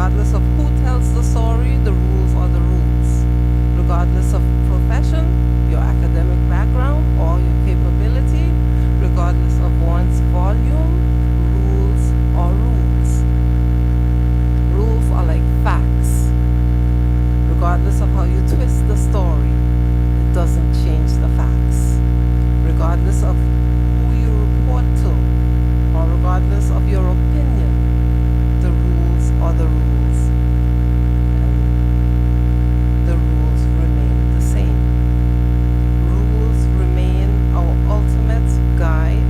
Regardless of who tells the story, the rules are the rules. Regardless of profession, your academic background, or your capability, regardless of one's volume, rules are rules. Rules are like facts. Regardless of how you twist the story, it doesn't change the facts. Regardless of who you report to, or regardless of your opinion, the rules are the rules, and the rules remain the same. Rules remain our ultimate guide,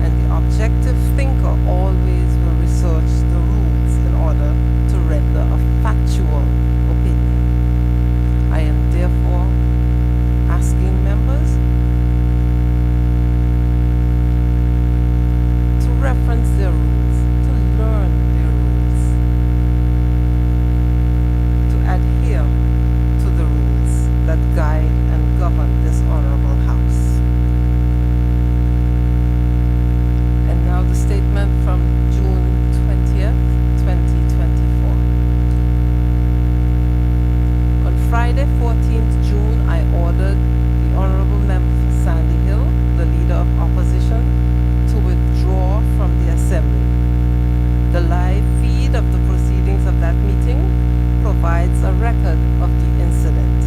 and the objective thinker always will research the rules in order to render a factual opinion. I am therefore asking members to reference their rules, to learn their rules, to adhere to the rules that guide and govern this honorable house. And now the statement from June 20th, 2024. On Friday, 14th June, I ordered the Honorable Member for Sandy Hill, the Leader of Opposition, to withdraw from the Assembly. The live feed of the proceedings of that meeting provides a record of the incident.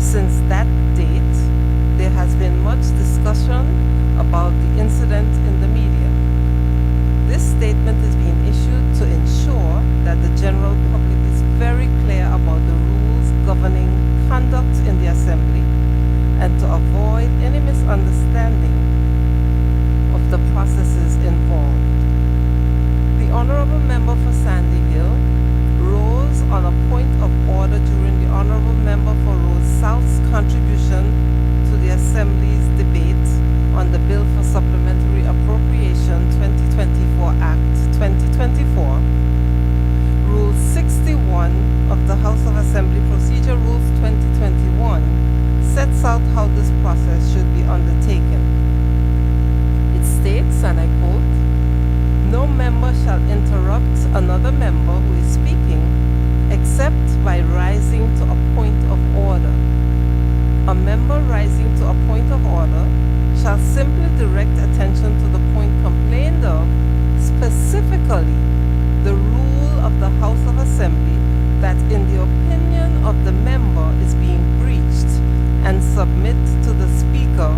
Since that date, there has been much discussion about the incident in the media. This statement is being issued to ensure that the general public is very clear about the rules governing conduct in the Assembly and to avoid any misunderstanding of the processes involved. The Honorable Member for Sandy Hill rose on a point of order during the Honorable Member for Rose South's contribution to the Assembly's debate on the Bill for Supplementary Appropriation 2024 Act 2024. Rule 61 of the House of Assembly Procedure Rules 2021 sets out how this process should be undertaken. It states, and I quote, "No member shall interrupt another member who is speaking except by rising to a point of order. A member rising to a point of order shall simply direct attention to the point complained of, specifically the rule of the House of Assembly that in the opinion of the member is being breached, and submit to the Speaker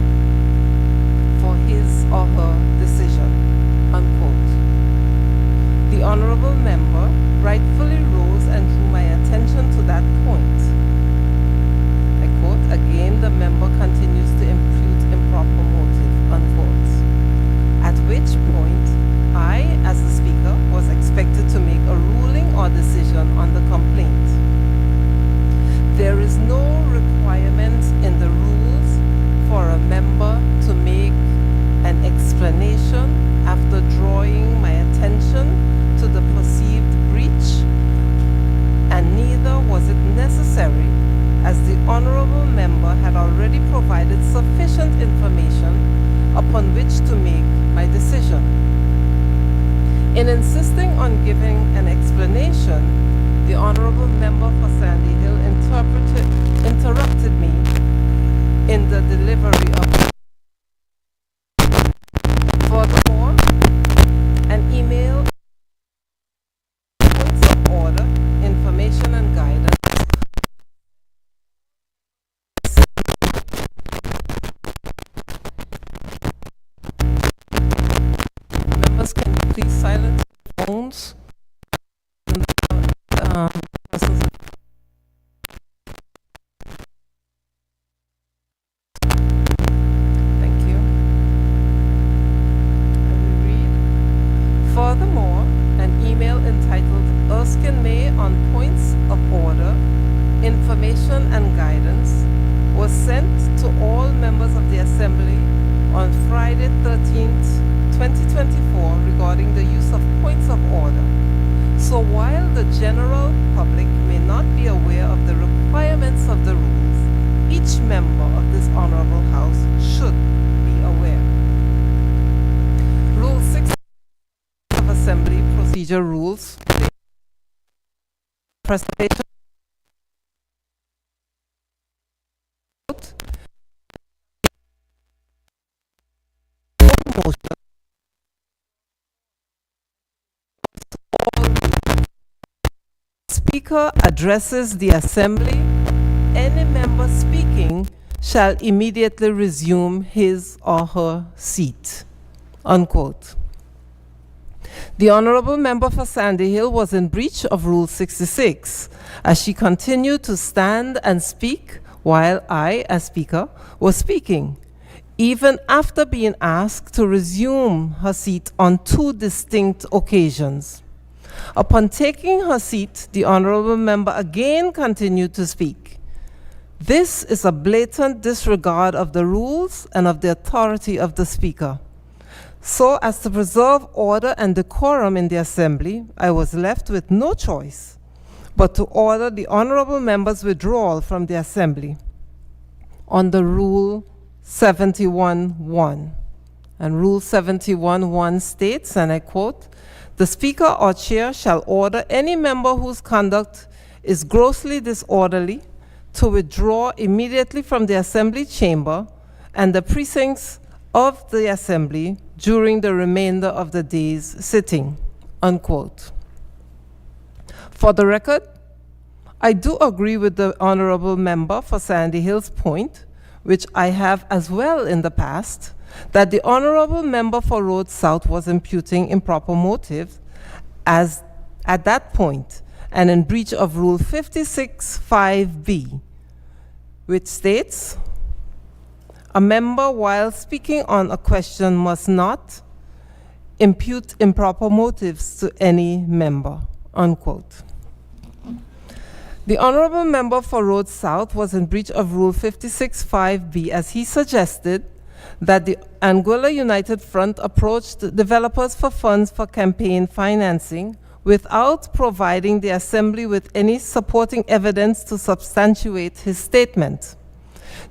for his or her decision." Unquote. The Honorable Member rightfully rose and drew my attention to that point. I quote, "Again, the member continues to impute improper motive." Unquote. At which point, I, as the Speaker, was expected to make a ruling or decision on the complaint. There is no requirement in the rules for a member to make an explanation after drawing my attention to the perceived breach, and neither was it necessary, as the Honorable Member had already provided sufficient information upon which to make my decision. In insisting on giving an explanation, the Honorable Member for Sandy Hill interrupted me in the delivery of. Furthermore, an email points of order, information and guidance. Members, can you please silence your phones? Persons. Thank you. I will read. Furthermore, an email entitled Erskine May on Points of Order, Information and Guidance was sent to all members of the Assembly on Friday 13th, 2024 regarding the use of points of order. So while the general public may not be aware of the requirements of the rules, each member of this honorable house should be aware. Rule 6 of Assembly Procedure Rules presentation motion speaker addresses the assembly, any member speaking shall immediately resume his or her seat, unquote. The honorable member for Sandy Hill was in breach of Rule 66 as she continued to stand and speak while I, as speaker, was speaking, even after being asked to resume her seat on 2 distinct occasions. Upon taking her seat, the honorable member again continued to speak. This is a blatant disregard of the rules and of the authority of the speaker. So as to preserve order and decorum in the assembly, I was left with no choice but to order the honorable member's withdrawal from the assembly under Rule 71(1). And Rule 71(1) states, and I quote, "The speaker or chair shall order any member whose conduct is grossly disorderly to withdraw immediately from the assembly chamber and the precincts of the assembly during the remainder of the day's sitting," unquote. For the record, I do agree with the honorable member for Sandy Hill's point, which I have as well in the past, that the honorable member for Road South was imputing improper motives as at that point and in breach of Rule 56(5)(b), which states, "A member while speaking on a question must not impute improper motives to any member," unquote. The honorable member for Road South was in breach of Rule 56(5)(b) as he suggested that the Anguilla United Front approached developers for funds for campaign financing without providing the assembly with any supporting evidence to substantiate his statement.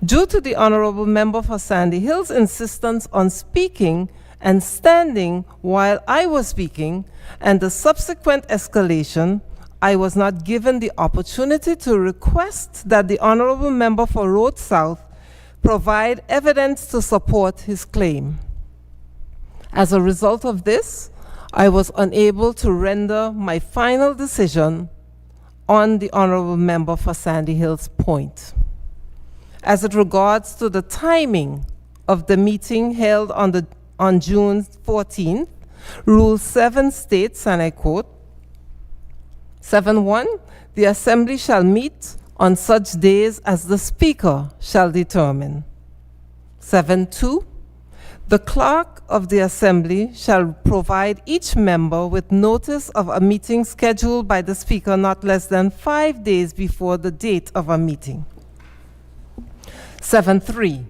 Due to the honorable member for Sandy Hill's insistence on speaking and standing while I was speaking and the subsequent escalation, I was not given the opportunity to request that the honorable member for Road South provide evidence to support his claim. As a result of this, I was unable to render my final decision on the honorable member for Sandy Hill's point. As it regards to the timing of the meeting held on June 14th, Rule 7 states, and I quote, 7(1), "The assembly shall meet on such days as the speaker shall determine." 7(2), "The clerk of the assembly shall provide each member with notice of a meeting scheduled by the speaker not less than 5 days before the date of a meeting." 7(3),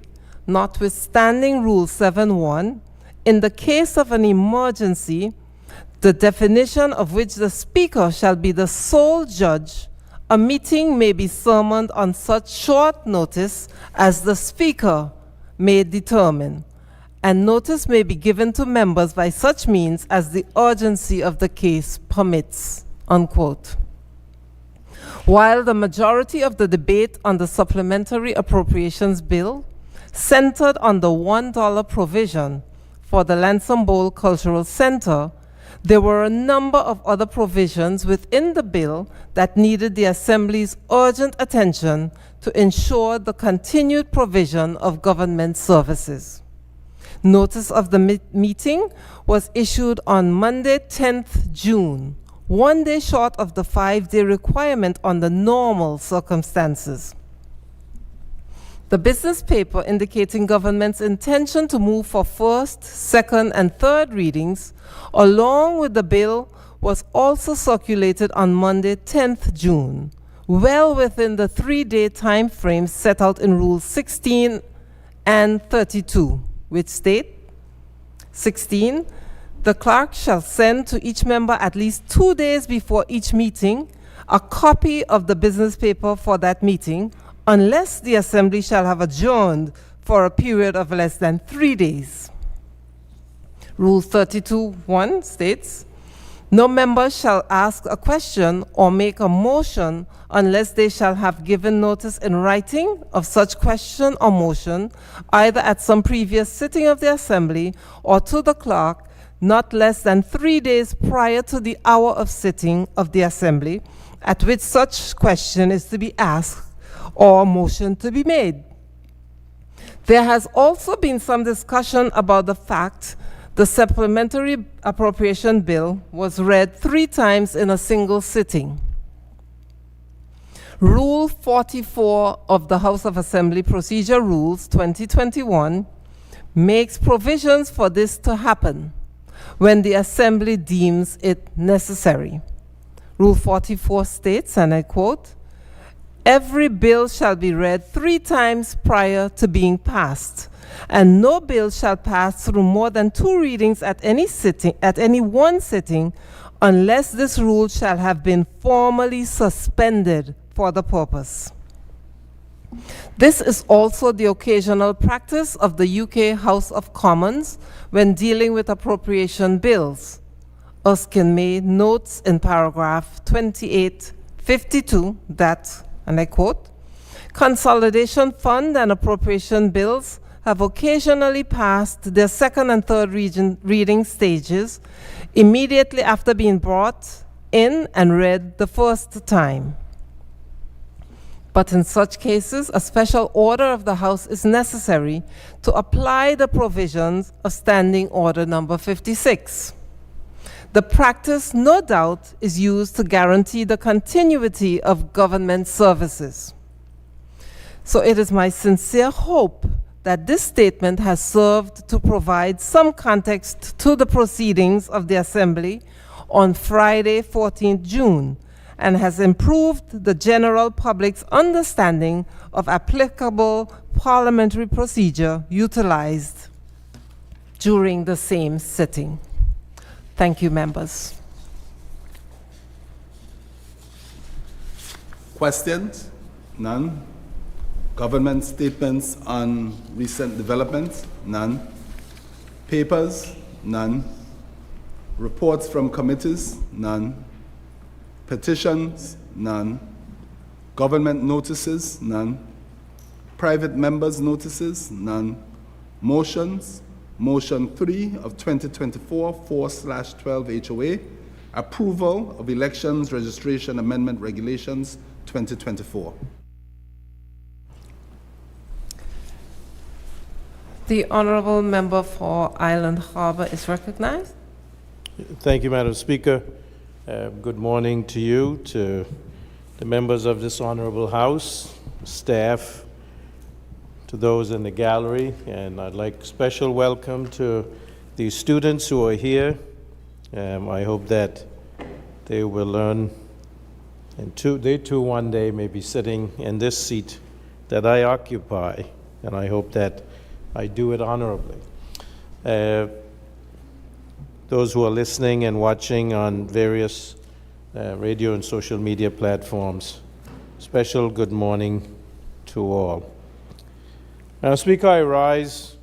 "Notwithstanding Rule 7(1), in the case of an emergency, the definition of which the speaker shall be the sole judge, a meeting may be summoned on such short notice as the speaker may determine, and notice may be given to members by such means as the urgency of the case permits," unquote. While the majority of the debate on the Supplementary Appropriations Bill centered on the $1 provision for the Lansing Bowl Cultural Center, there were a number of other provisions within the bill that needed the Assembly's urgent attention to ensure the continued provision of government services. Notice of the meeting was issued on Monday, 10th June, 1 day short of the 5-day requirement under normal circumstances. The business paper indicating government's intention to move for first, second, and third readings, along with the bill, was also circulated on Monday, 10th June, well within the 3-day time frame set out in Rules 16 and 32, which state, 16, "The clerk shall send to each member at least 2 days before each meeting a copy of the business paper for that meeting, unless the assembly shall have adjourned for a period of less than 3 days. Rule 32(1) states, No member shall ask a question or make a motion unless they shall have given notice in writing of such question or motion, either at some previous sitting of the Assembly or to the clerk, not less than 3 days prior to the hour of sitting of the Assembly, at which such question is to be asked or motion to be made. There has also been some discussion about the fact the supplementary appropriation bill was read 3 times in a single sitting. Rule 44 of the House of Assembly Procedure Rules 2021 makes provisions for this to happen when the Assembly deems it necessary. Rule 44 states, and I quote, "Every bill shall be read 3 times prior to being passed, and no bill shall pass through more than 2 readings at any one sitting, unless this rule shall have been formally suspended for the purpose." This is also the occasional practice of the UK House of Commons when dealing with appropriation bills. Erskine May notes in paragraph 2852 that, and I quote, "Consolidation fund and appropriation bills have occasionally passed their second and third reading stages immediately after being brought in and read the first time. But in such cases, a special order of the House is necessary to apply the provisions of Standing Order number 56. The practice, no doubt, is used to guarantee the continuity of government services. So it is my sincere hope that this statement has served to provide some context to the proceedings of the Assembly on Friday, 14th June, and has improved the general public's understanding of applicable parliamentary procedure utilized during the same sitting. Thank you, members. Questions? None. Government statements on recent developments? None. Papers? None. Reports from committees? None. Petitions? None. Government notices? None. Private members' notices? None. Motions? Motion 3 of 2024-4/12 HOA, approval of Elections Registration Amendment Regulations 2024. The honorable member for Island Harbor is recognized. Thank you, Madam Speaker. Good morning to you, to the members of this honorable House, staff, to those in the gallery, and I'd like special welcome to the students who are here. I hope that they will learn, and they too one day may be sitting in this seat that I occupy, and I hope that I do it honorably. Those who are listening and watching on various radio and social media platforms, special good morning to all. Madam Speaker, I rise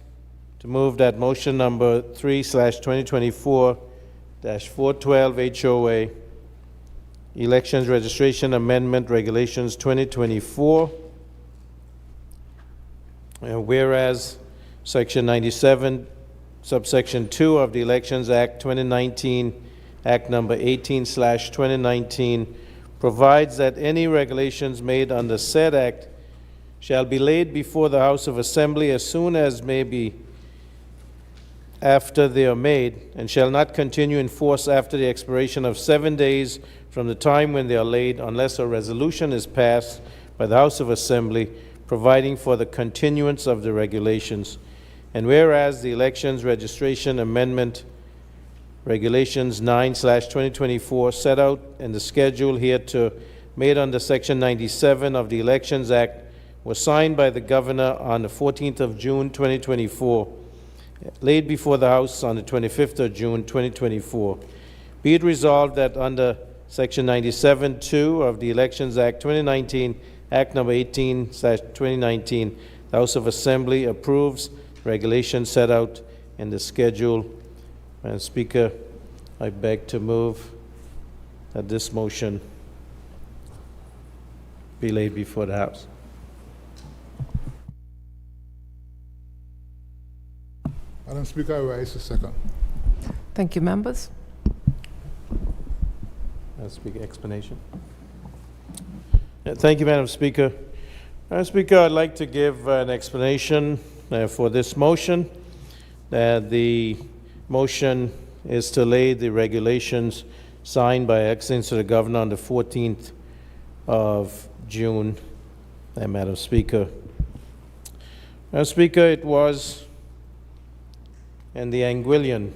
to move that motion number 3/2024-412 HOA, Elections Registration Amendment Regulations 2024, whereas Section 97, subsection 2 of the Elections Act 2019, Act number 18/2019, provides that any regulations made under said act shall be laid before the House of Assembly as soon as may be after they are made, and shall not continue in force after the expiration of 7 days from the time when they are laid, unless a resolution is passed by the House of Assembly providing for the continuance of the regulations. And whereas the Elections Registration Amendment Regulations 9/2024 set out in the schedule hereto made under Section 97 of the Elections Act was signed by the Governor on the 14th of June 2024, laid before the House on the 25th of June 2024. Be it resolved that under Section 97(2) of the Elections Act 2019, Act number 18/2019, the House of Assembly approves regulations set out in the schedule. Madam Speaker, I beg to move that this motion be laid before the House. Madam Speaker, I rise to second. Thank you, members. Madam Speaker, explanation. Thank you, Madam Speaker. Madam Speaker, I'd like to give an explanation for this motion. The motion is to lay the regulations signed by Excellency the Governor on the 14th of June. Madam Speaker. Madam Speaker, it was in the Anguilla,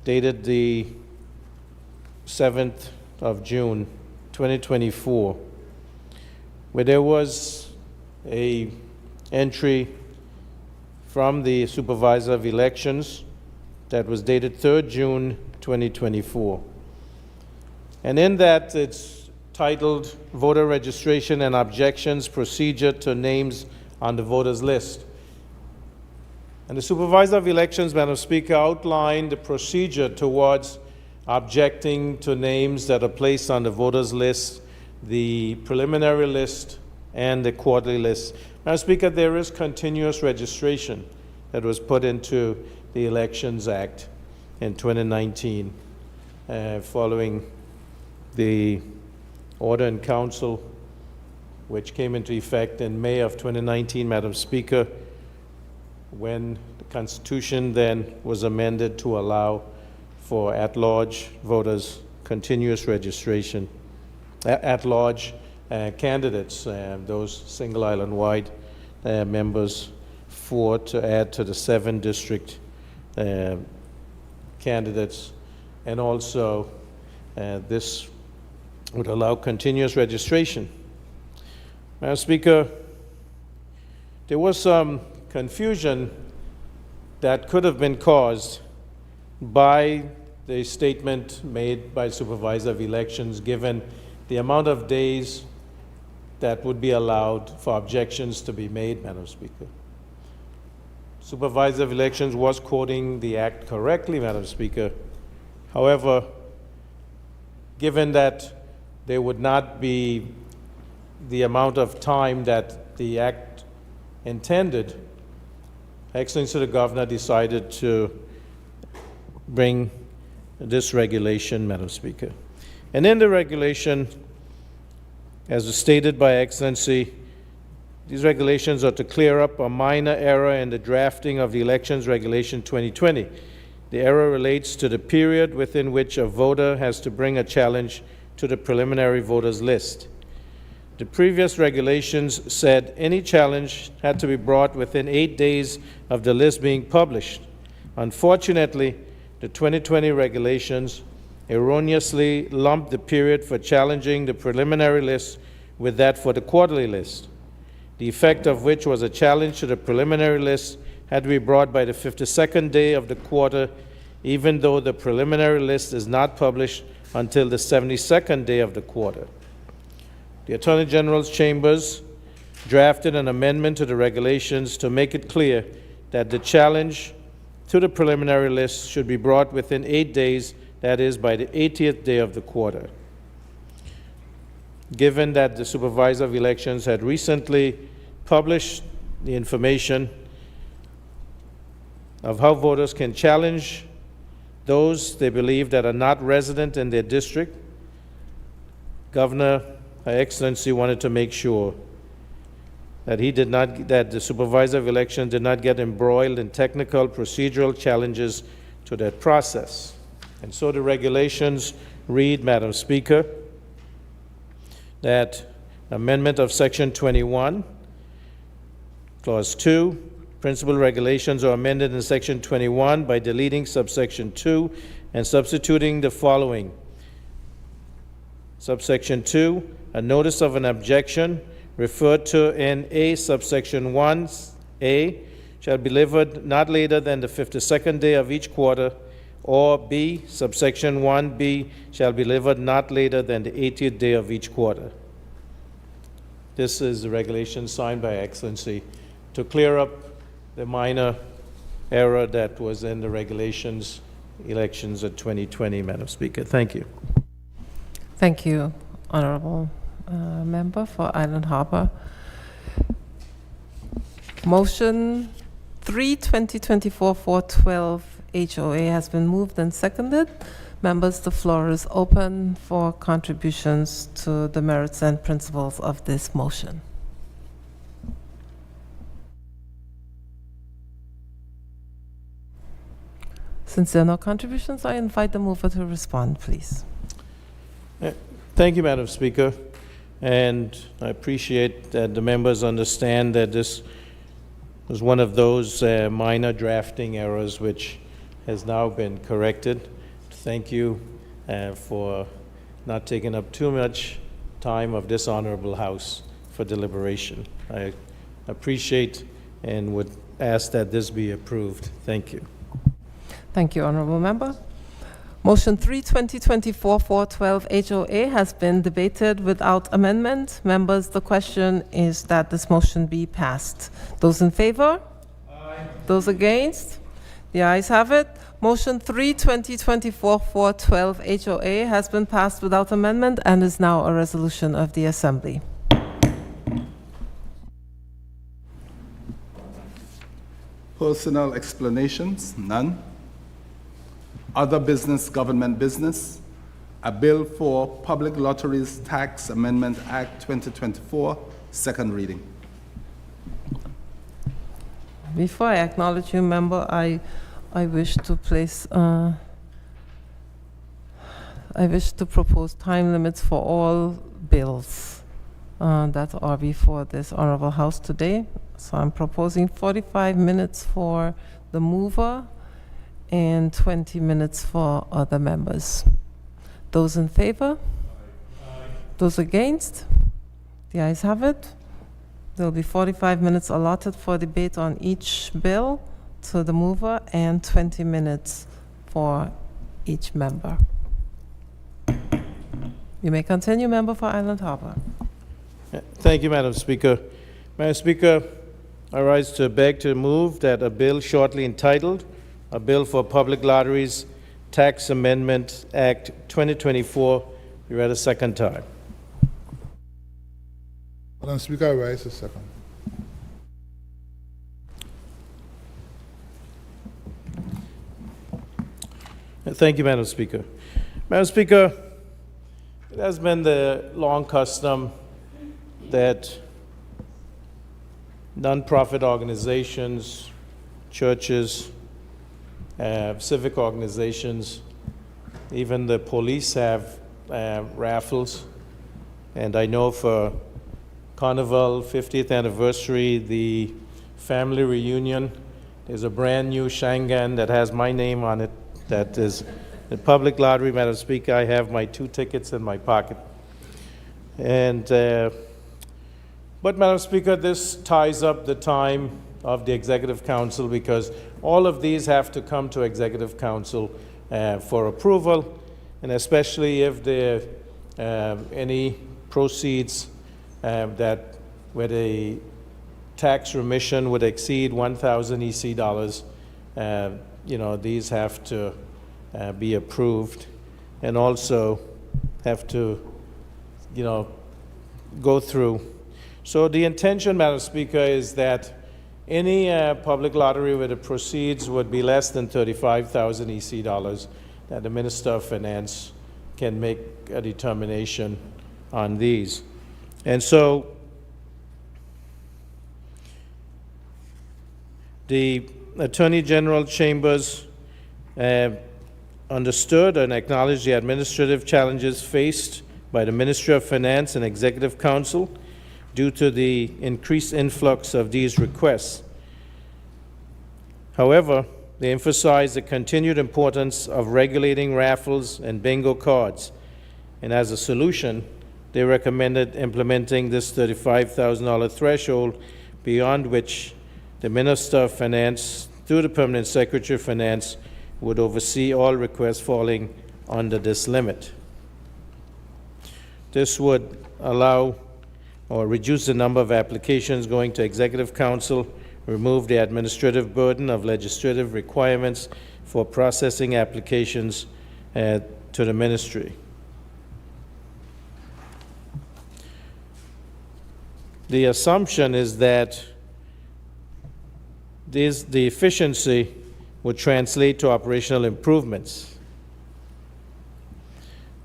dated the 7th of June, 2024, where there was a entry from the Supervisor of Elections that was dated 3rd June, 2024. And in that, it's titled Voter Registration and Objections Procedure to Names on the Voters List. And the Supervisor of Elections, Madam Speaker, outlined the procedure towards objecting to names that are placed on the voters list, the preliminary list, and the quarterly list. Madam Speaker, there is continuous registration that was put into the Elections Act in 2019, following the order in council, which came into effect in May of 2019, Madam Speaker, when the Constitution then was amended to allow for at-large voters continuous registration, at-large candidates, those single island-wide members, 4 to add to the 7 district candidates, and also this would allow continuous registration. Madam Speaker, there was some confusion that could have been caused by the statement made by Supervisor of Elections, given the amount of days that would be allowed for objections to be made, Madam Speaker. Supervisor of Elections was quoting the Act correctly, Madam Speaker. However, given that there would not be the amount of time that the Act intended, Excellency the Governor decided to bring this regulation, Madam Speaker. And in the regulation, as was stated by Excellency, these regulations are to clear up a minor error in the drafting of the Elections Regulation 2020. The error relates to the period within which a voter has to bring a challenge to the preliminary voters list. The previous regulations said any challenge had to be brought within 8 days of the list being published. Unfortunately, the 2020 regulations erroneously lumped the period for challenging the preliminary list with that for the quarterly list, the effect of which was a challenge to the preliminary list had to be brought by the 52nd day of the quarter, even though the preliminary list is not published until the 72nd day of the quarter. The Attorney General's chambers drafted an amendment to the regulations to make it clear that the challenge to the preliminary list should be brought within 8 days, that is, by the 80th day of the quarter. Given that the Supervisor of Elections had recently published the information of how voters can challenge those they believe that are not resident in their district, Governor, Her Excellency wanted to make sure that that the Supervisor of Elections did not get embroiled in technical procedural challenges to that process. And so the regulations read, Madam Speaker, that amendment of Section 21, Clause 2, principal regulations are amended in Section 21 by deleting subsection 2 and substituting the following. Subsection 2, a notice of an objection referred to in A subsection 1A shall be delivered not later than the 52nd day of each quarter, or B subsection 1B shall be delivered not later than the 80th day of each quarter. This is the regulation signed by Excellency to clear up the minor error that was in the regulations elections of 2020, Madam Speaker. Thank you. Thank you, Honorable Member for Island Harbor. Motion 3/2024-412 HOA has been moved and seconded. Members, the floor is open for contributions to the merits and principles of this motion. Since there are no contributions, I invite the mover to respond, please. Thank you, Madam Speaker. And I appreciate that the members understand that this was one of those minor drafting errors which has now been corrected. Thank you for not taking up too much time of this honorable House for deliberation. I appreciate and would ask that this be approved. Thank you. Thank you, Honorable Member. Motion 3/2024-412 HOA has been debated without amendment. Members, the question is that this motion be passed. Those in favor? Aye. Those against? The ayes have it. Motion 3/2024-412 HOA has been passed without amendment and is now a resolution of the Assembly. Personal explanations, none. Other business, government business. A bill for Public Lotteries Tax Amendment Act 2024, second reading. Before I acknowledge you, member, I wish to place, I wish to propose time limits for all bills that are before this honorable House today. So I'm proposing 45 minutes for the mover and 20 minutes for other members. Those in favor? Aye. Those against? The ayes have it. There will be 45 minutes allotted for debate on each bill to the mover and 20 minutes for each member. You may continue, member for Island Harbor. Thank you, Madam Speaker. Madam Speaker, I rise to beg to move that a bill shortly entitled A Bill for Public Lotteries Tax Amendment Act 2024 be read a second time. Madam Speaker, I rise a second. Thank you, Madam Speaker. Madam Speaker, it has been the long custom that nonprofit organizations, churches, civic organizations, even the police have raffles. And I know for Carnival 50th anniversary, the family reunion, there's a brand new Shangan that has my name on it. That is the public lottery, Madam Speaker. I have my 2 tickets in my pocket. And, but Madam Speaker, this ties up the time of the Executive Council because all of these have to come to Executive Council for approval, and especially if there any proceeds that where the tax remission would exceed 1,000 EC dollars, you know, these have to be approved and also have to, you know, go through. So the intention, Madam Speaker, is that any public lottery where the proceeds would be less than 35,000 EC dollars, that the Minister of Finance can make a determination on these. And so the Attorney General Chambers understood and acknowledged the administrative challenges faced by the Ministry of Finance and Executive Council due to the increased influx of these requests. However, they emphasized the continued importance of regulating raffles and bingo cards, and as a solution, they recommended implementing this $35,000 threshold beyond which the Minister of Finance, through the Permanent Secretary of Finance, would oversee all requests falling under this limit. This would allow or reduce the number of applications going to Executive Council, remove the administrative burden of legislative requirements for processing applications to the Ministry. the assumption is that the efficiency would translate to operational improvements.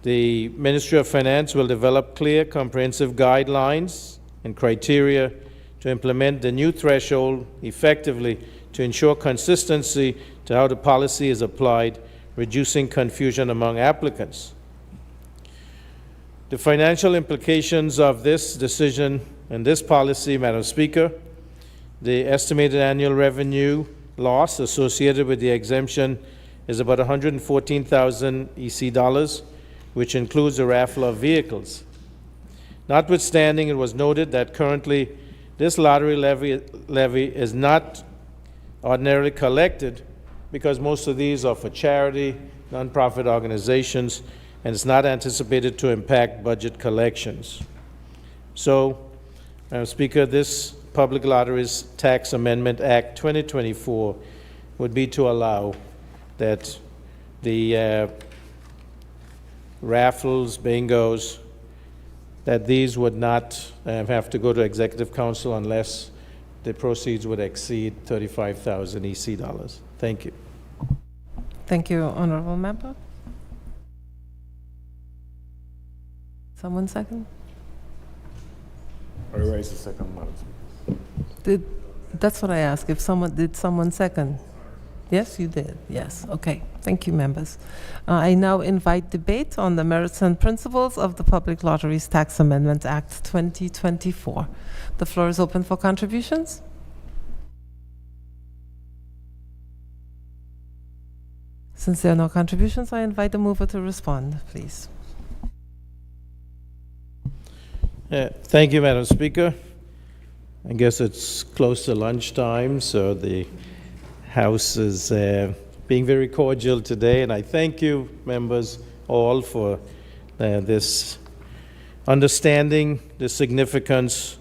The Ministry of Finance will develop clear, comprehensive guidelines and criteria to implement the new threshold effectively to ensure consistency to how the policy is applied, reducing confusion among applicants. The financial implications of this decision and this policy, Madam Speaker, the estimated annual revenue loss associated with the exemption is about $114,000 EC dollars, which includes a raffle of vehicles. Notwithstanding, it was noted that currently this lottery levy is not ordinarily collected because most of these are for charity, nonprofit organizations, and it's not anticipated to impact budget collections. So, Madam Speaker, this Public Lotteries Tax Amendment Act 2024 would be to allow that the raffles, bingos, that these would not have to go to Executive Council unless the proceeds would exceed $35,000 EC dollars. Thank you. Thank you, Honorable Member. Someone second? I raise the second, Madam Speaker. That's what I asked. Did someone second? Yes, you did. Yes. Okay. Thank you, members. I now invite debate on the merits and principles of the Public Lotteries Tax Amendment Act 2024. The floor is open for contributions. Since there are no contributions, I invite the mover to respond, please. Thank you, Madam Speaker. I guess it's close to lunchtime, so the House is being very cordial today, and I thank you, members, all for this understanding the significance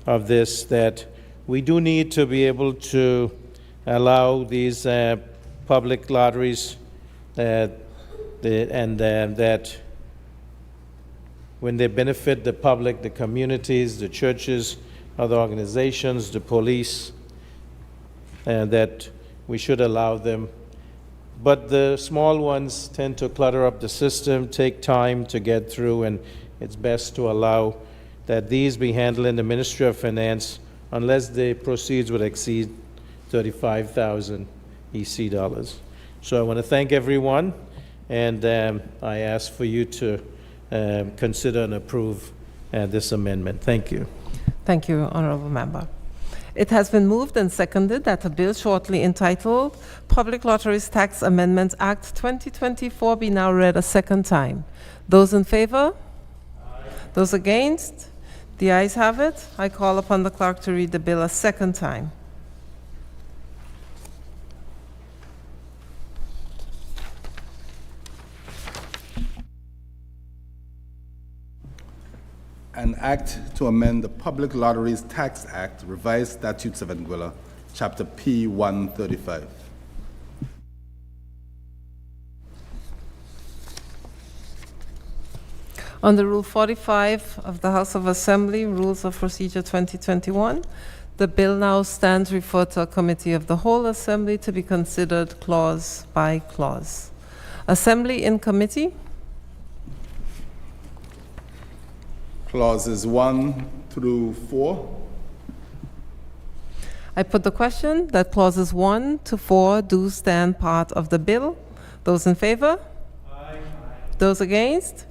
of this, that we do need to be able to allow these public lotteries that when they benefit the public, the communities, the churches, other organizations, the police, that we should allow them. But the small ones tend to clutter up the system, take time to get through, and it's best to allow that these be handled in the Ministry of Finance unless the proceeds would exceed $35,000 EC dollars. So I want to thank everyone, and I ask for you to consider and approve this amendment. Thank you. Thank you, Honorable Member. It has been moved and seconded that a bill shortly entitled Public Lotteries Tax Amendment Act 2024 be now read a second time. Those in favor? Aye. Those against? The ayes have it. I call upon the clerk to read the bill a second time. An act to amend the Public Lotteries Tax Act, Revised Statutes of Anguilla, Chapter P 135. Under Rule 45 of the House of Assembly, Rules of Procedure 2021, the bill now stands referred to a Committee of the Whole Assembly to be considered clause by clause. Assembly in committee. Clauses 1 through 4. I put the question that clauses 1 to 4 do stand part of the bill. Those in favor? Aye. Those against?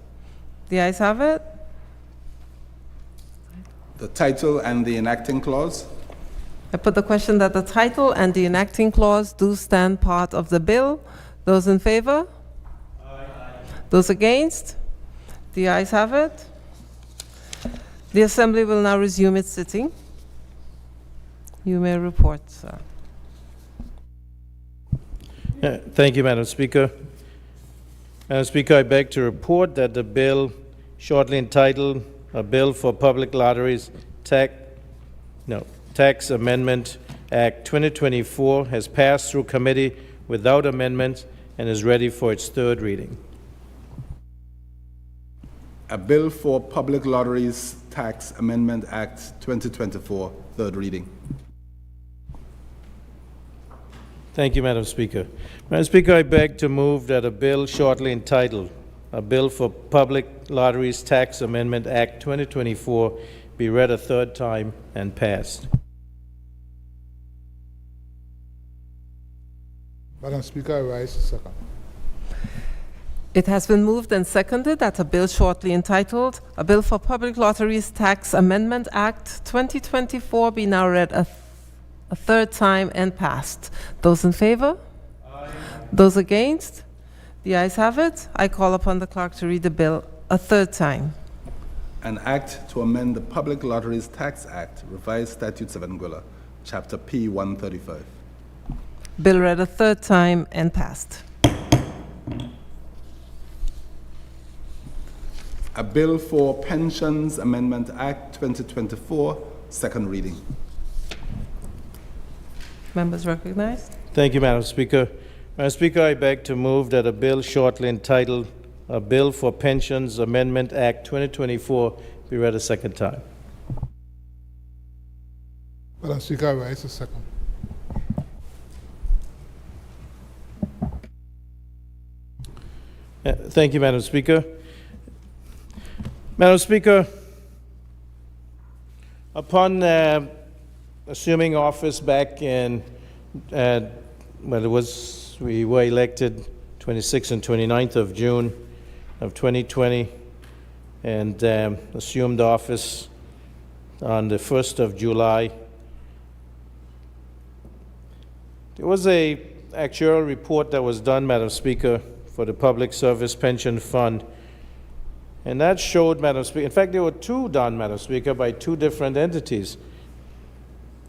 The ayes have it. The title and the enacting clause. I put the question that the title and the enacting clause do stand part of the bill. Those in favor? Aye. Those against? The ayes have it. The Assembly will now resume its sitting. You may report, sir. Thank you, Madam Speaker. Madam Speaker, I beg to report that the bill shortly entitled A Bill for Public Lotteries Tax Amendment Act 2024 has passed through committee without amendment and is ready for its third reading. A bill for Public Lotteries Tax Amendment Act 2024, third reading. Thank you, Madam Speaker. Madam Speaker, I beg to move that a bill shortly entitled, "A Bill for Public Lotteries Tax Amendment Act 2024" be read a third time and passed. Madam Speaker, I rise to second. It has been moved and seconded that a bill shortly entitled, "A Bill for Public Lotteries Tax Amendment Act 2024" be now read a third time and passed. Those in favor? Aye. Those against? The ayes have it. I call upon the clerk to read the bill a third time. An act to amend the Public Lotteries Tax Act, revised statutes of Anguilla, Chapter P 135. Bill read a third time and passed. A bill for Pensions Amendment Act 2024, second reading. Members recognized. Thank you, Madam Speaker. Madam Speaker, I beg to move that a bill shortly entitled, "A Bill for Pensions Amendment Act 2024" be read a second time. Madam Speaker, I rise to second. Thank you, Madam Speaker. Madam Speaker, upon assuming office back in, we were elected 26th and 29th of June of 2020 and assumed office on the 1st of July. There was a actuarial report that was done, Madam Speaker, for the Public Service Pension Fund. And that showed, Madam Speaker, in fact, there were two done, Madam Speaker, by two different entities.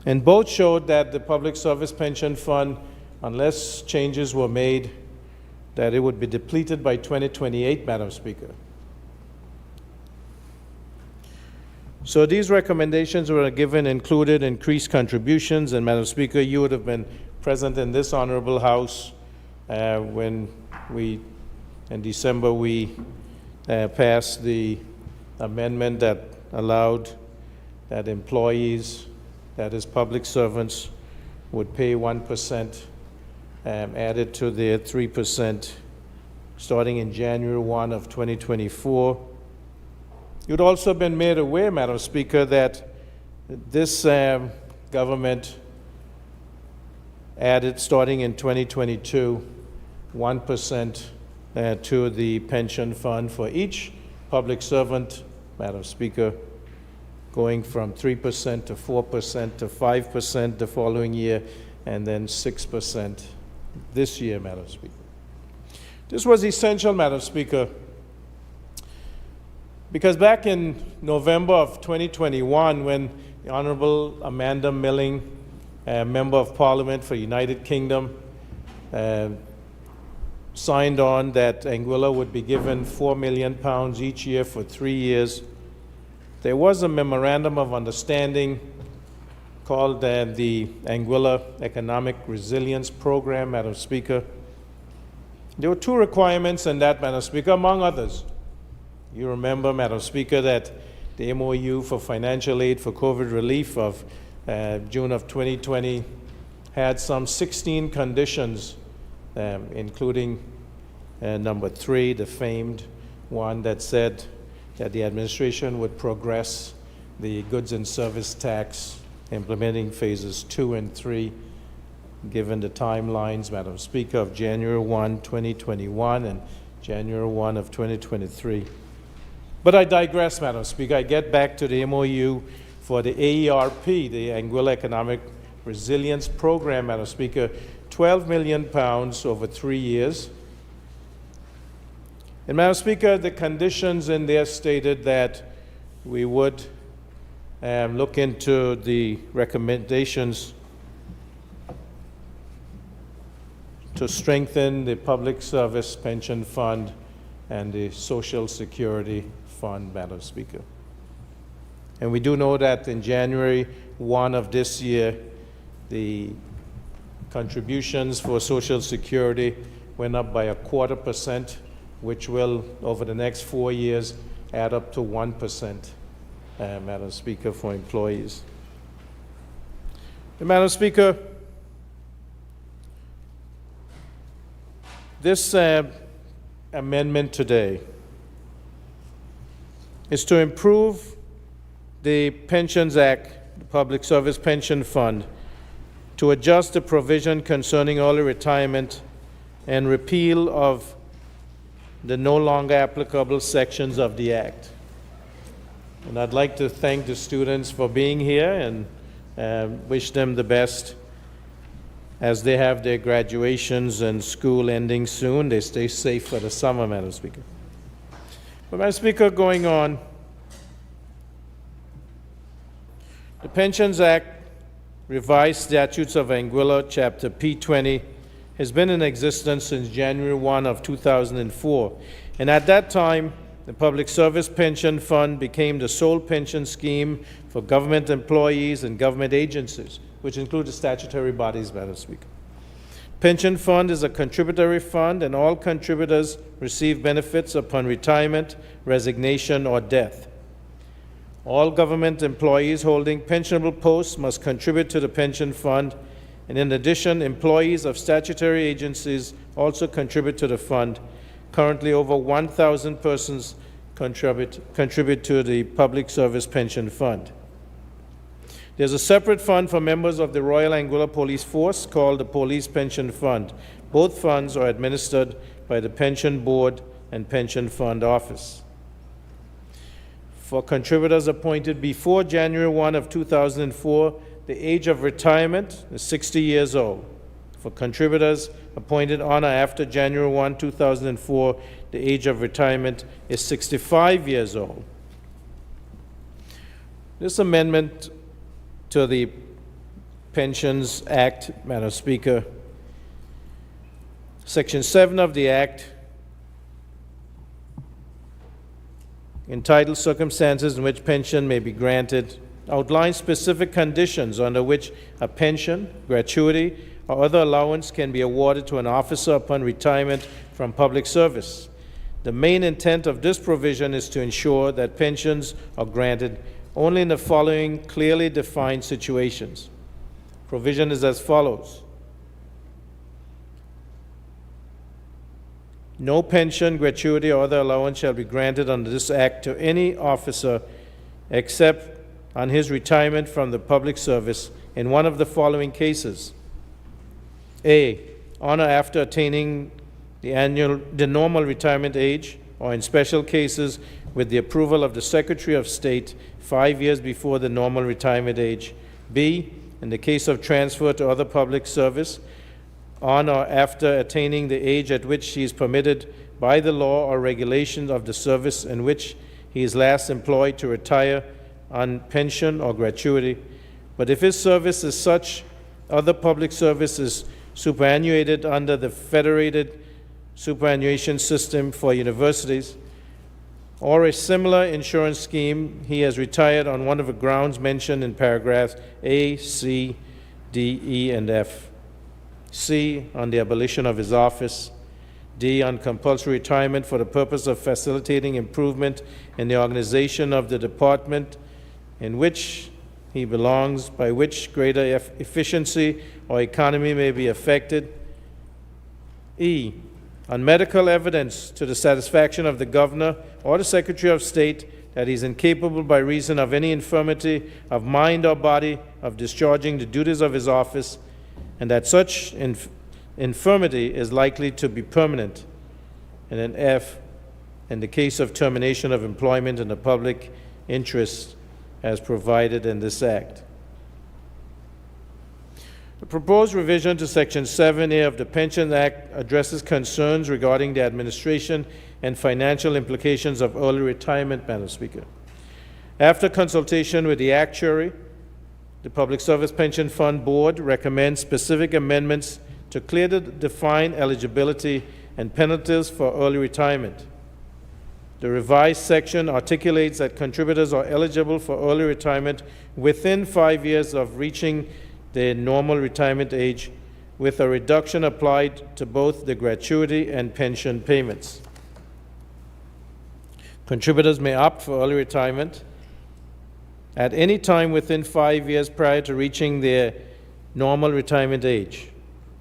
And both showed that the Public Service Pension Fund, unless changes were made, that it would be depleted by 2028, Madam Speaker. So these recommendations were given, included increased contributions, and Madam Speaker, you would have been present in this honorable House when in December, we passed the amendment that allowed that employees, that is public servants, would pay 1% added to their 3% starting in January 1 of 2024. You'd also been made aware, Madam Speaker, that this government added, starting in 2022, 1% to the pension fund for each public servant, Madam Speaker, going from 3% to 4% to 5% the following year, and then 6% this year, Madam Speaker. This was essential, Madam Speaker, because back in November of 2021, when the Honorable Amanda Milling, Member of Parliament for United Kingdom, signed on that Anguilla would be given £4 million each year for 3 years, there was a memorandum of understanding called the Anguilla Economic Resilience Program, Madam Speaker. There were two requirements in that, Madam Speaker, among others. You remember, Madam Speaker, that the MOU for financial aid for COVID relief of June of 2020 had some 16 conditions, including number 3, the famed one that said that the administration would progress the goods and service tax, implementing phases 2 and 3, given the timelines, Madam Speaker, of January 1, 2021 and January 1 of 2023. But I digress, Madam Speaker. I get back to the MOU for the AERP, the Anguilla Economic Resilience Program, Madam Speaker, £12 million over 3 years. And Madam Speaker, the conditions in there stated that we would look into the recommendations to strengthen the Public Service Pension Fund and the Social Security Fund, Madam Speaker. And we do know that in January 1 of this year, the contributions for Social Security went up by 0.25%, which will, over the next 4 years, add up to 1%, Madam Speaker, for employees. Madam Speaker, this amendment today is to improve the Pensions Act, the Public Service Pension Fund, to adjust the provision concerning early retirement and repeal of the no longer applicable sections of the Act. And I'd like to thank the students for being here and wish them the best as they have their graduations and school ending soon. They stay safe for the summer, Madam Speaker. But Madam Speaker, going on, the Pensions Act, Revised Statutes of Anguilla, Chapter P20, has been in existence since January 1 of 2004. And at that time, the Public Service Pension Fund became the sole pension scheme for government employees and government agencies, which include the statutory bodies, Madam Speaker. Pension fund is a contributory fund, and all contributors receive benefits upon retirement, resignation, or death. All government employees holding pensionable posts must contribute to the pension fund, and in addition, employees of statutory agencies also contribute to the fund. Currently, over 1,000 persons contribute to the Public Service Pension Fund. There's a separate fund for members of the Royal Anguilla Police Force called the Police Pension Fund. Both funds are administered by the Pension Board and Pension Fund Office. For contributors appointed before January 1 of 2004, the age of retirement is 60 years old. For contributors appointed on or after January 1, 2004, the age of retirement is 65 years old. This amendment to the Pensions Act, Madam Speaker, Section 7 of the Act, entitled Circumstances in which Pension May be Granted, outlines specific conditions under which a pension, gratuity, or other allowance can be awarded to an officer upon retirement from public service. The main intent of this provision is to ensure that pensions are granted only in the following clearly defined situations. Provision is as follows. No pension, gratuity, or other allowance shall be granted under this Act to any officer except on his retirement from the public service in one of the following cases. A, on or after attaining the normal retirement age, or in special cases with the approval of the Secretary of State 5 years before the normal retirement age. B, in the case of transfer to other public service, on or after attaining the age at which he is permitted by the law or regulations of the service in which he is last employed to retire on pension or gratuity. But if his service is such other public service is superannuated under the Federated Superannuation System for universities, or a similar insurance scheme, he has retired on one of the grounds mentioned in paragraphs A, C, D, E, and F. C, on the abolition of his office. D, on compulsory retirement for the purpose of facilitating improvement in the organization of the department in which he belongs, by which greater efficiency or economy may be affected. E, on medical evidence to the satisfaction of the Governor or the Secretary of State that he is incapable by reason of any infirmity of mind or body of discharging the duties of his office, and that such infirmity is likely to be permanent. And then F, in the case of termination of employment in the public interest as provided in this Act. The proposed revision to Section 7A of the Pensions Act addresses concerns regarding the administration and financial implications of early retirement, Madam Speaker. After consultation with the actuary, the Public Service Pension Fund Board recommends specific amendments to clearly define eligibility and penalties for early retirement. The revised section articulates that contributors are eligible for early retirement within 5 years of reaching their normal retirement age, with a reduction applied to both the gratuity and pension payments. Contributors may opt for early retirement at any time within 5 years prior to reaching their normal retirement age.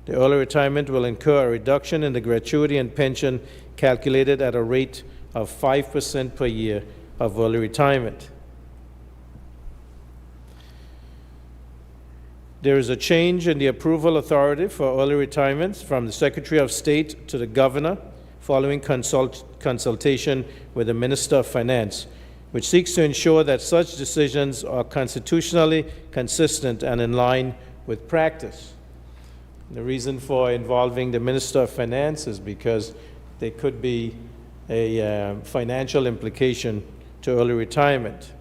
The early retirement will incur a reduction in the gratuity and pension calculated at a rate of 5% per year of early retirement. There is a change in the approval authority for early retirements from the Secretary of State to the Governor following consultation with the Minister of Finance, which seeks to ensure that such decisions are constitutionally consistent and in line with practice. The reason for involving the Minister of Finance is because there could be a financial implication to early retirement.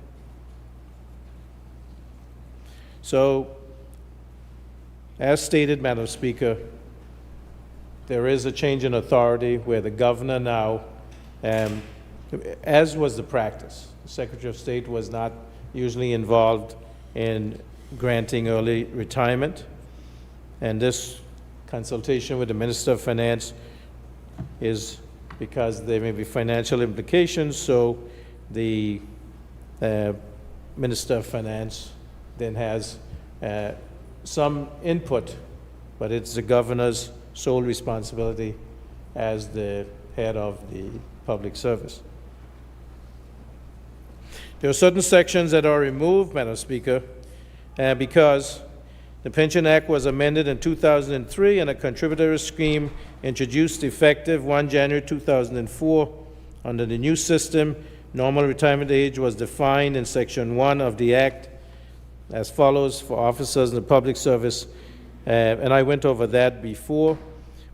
So, as stated, Madam Speaker, there is a change in authority where the Governor now, as was the practice, the Secretary of State was not usually involved in granting early retirement, and this consultation with the Minister of Finance is because there may be financial implications, so the Minister of Finance then has some input, but it's the Governor's sole responsibility as the head of the public service. There are certain sections that are removed, Madam Speaker, because the Pension Act was amended in 2003 and a contributory scheme introduced effective 1 January 2004. Under the new system, normal retirement age was defined in Section 1 of the Act as follows for officers in the public service, and I went over that before.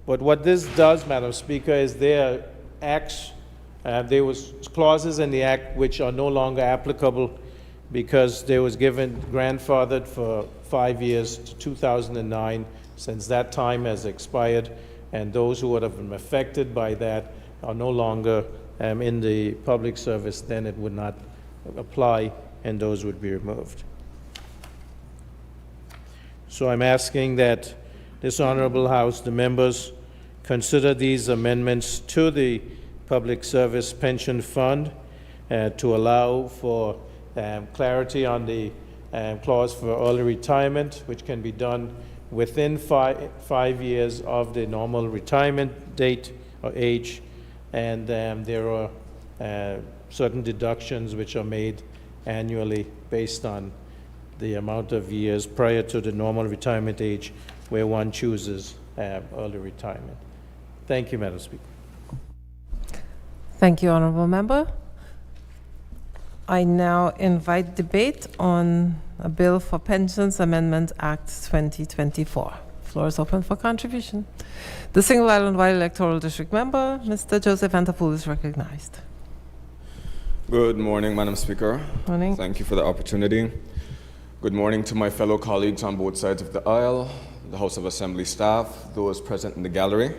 But what this does, Madam Speaker, is there are acts, there was clauses in the Act which are no longer applicable because they was given grandfathered for 5 years to 2009. Since that time has expired, and those who would have been affected by that are no longer in the public service, then it would not apply and those would be removed. So I'm asking that this Honorable House, the members, consider these amendments to the Public Service Pension Fund to allow for clarity on the clause for early retirement, which can be done within 5 years of the normal retirement date or age, and there are certain deductions which are made annually based on the amount of years prior to the normal retirement age where one chooses early retirement. Thank you, Madam Speaker. Thank you, Honourable Member. I now invite debate on a bill for Pensions Amendment Act 2024. Floor is open for contribution. The Single Island White Electoral District Member, Mr. Joseph Antapool, is recognized. Good morning, Madam Speaker. Morning. Thank you for the opportunity. Good morning to my fellow colleagues on both sides of the aisle, the House of Assembly staff, those present in the gallery.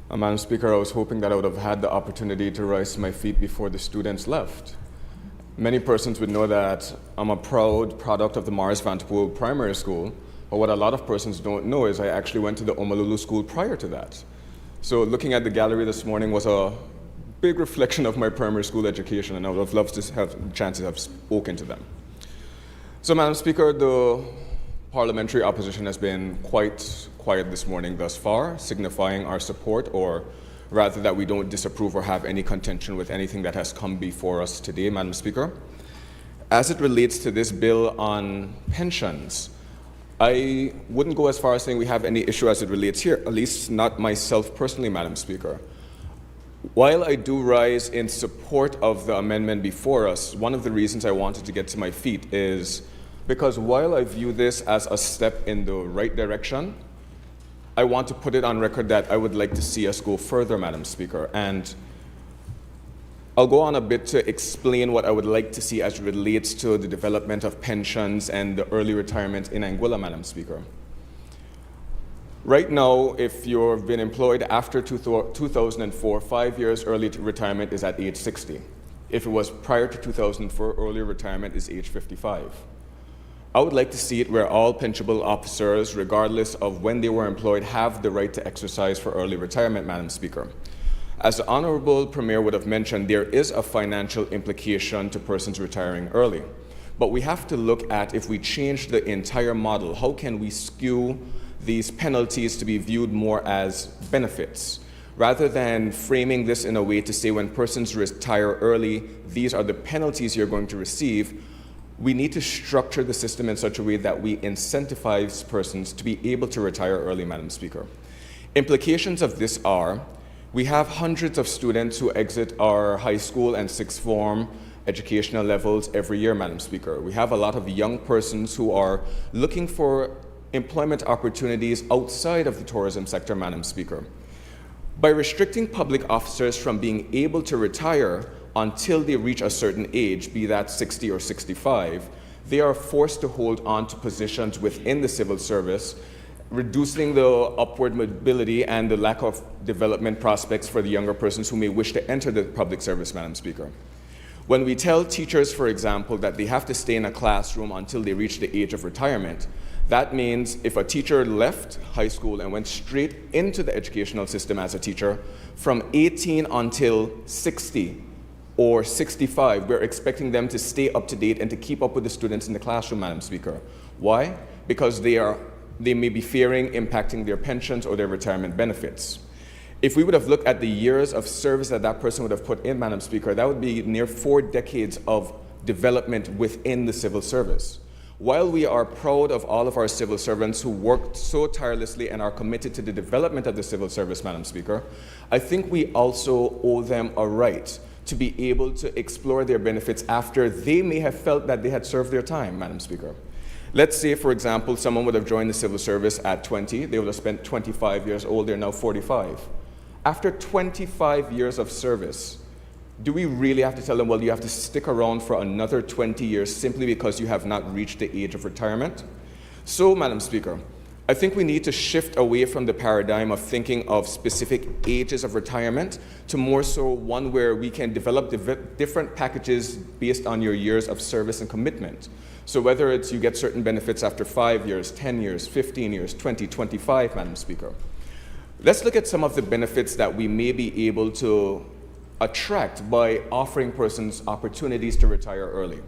Madam Speaker, I was hoping that I would have had the opportunity to rise to my feet before the students left. Many persons would know that I'm a proud product of the Morris Vanderpool Primary School, but what a lot of persons don't know is I actually went to the Omalulu School prior to that. So looking at the gallery this morning was a big reflection of my primary school education, and I would have loved to have a chance to have spoken to them. So, Madam Speaker, the parliamentary opposition has been quite quiet this morning thus far, signifying our support, or rather that we don't disapprove or have any contention with anything that has come before us today, Madam Speaker. As it relates to this bill on pensions, I wouldn't go as far as saying we have any issue as it relates here, at least not myself personally, Madam Speaker. While I do rise in support of the amendment before us, one of the reasons I wanted to get to my feet is because while I view this as a step in the right direction, I want to put it on record that I would like to see us go further, Madam Speaker. And I'll go on a bit to explain what I would like to see as it relates to the development of pensions and the early retirement in Anguilla, Madam Speaker. Right now, if you've been employed after 2004, 5 years early retirement is at age 60. If it was prior to 2004, early retirement is age 55. I would like to see it where all pensionable officers, regardless of when they were employed, have the right to exercise for early retirement, Madam Speaker. As the Honorable Premier would have mentioned, there is a financial implication to persons retiring early. But we have to look at, if we change the entire model, how can we skew these penalties to be viewed more as benefits? Rather than framing this in a way to say when persons retire early, these are the penalties you're going to receive, we need to structure the system in such a way that we incentivize persons to be able to retire early, Madam Speaker. Implications of this are, we have hundreds of students who exit our high school and sixth form educational levels every year, Madam Speaker. We have a lot of young persons who are looking for employment opportunities outside of the tourism sector, Madam Speaker. By restricting public officers from being able to retire until they reach a certain age, be that 60 or 65, they are forced to hold on to positions within the civil service, reducing the upward mobility and the lack of development prospects for the younger persons who may wish to enter the public service, Madam Speaker. When we tell teachers, for example, that they have to stay in a classroom until they reach the age of retirement, that means if a teacher left high school and went straight into the educational system as a teacher, from 18 until 60 or 65, we're expecting them to stay up to date and to keep up with the students in the classroom, Madam Speaker. Why? Because they may be fearing impacting their pensions or their retirement benefits. If we would have looked at the years of service that that person would have put in, Madam Speaker, that would be near 4 decades of development within the civil service. While we are proud of all of our civil servants who worked so tirelessly and are committed to the development of the civil service, Madam Speaker, I think we also owe them a right to be able to explore their benefits after they may have felt that they had served their time, Madam Speaker. Let's say, for example, someone would have joined the civil service at 20, they would have spent 25 years old, they're now 45. After 25 years of service, do we really have to tell them, well, you have to stick around for another 20 years simply because you have not reached the age of retirement? So, Madam Speaker, I think we need to shift away from the paradigm of thinking of specific ages of retirement to more so one where we can develop different packages based on your years of service and commitment. So whether it's you get certain benefits after 5 years, 10 years, 15 years, 20, 25, Madam Speaker. Let's look at some of the benefits that we may be able to attract by offering persons opportunities to retire early.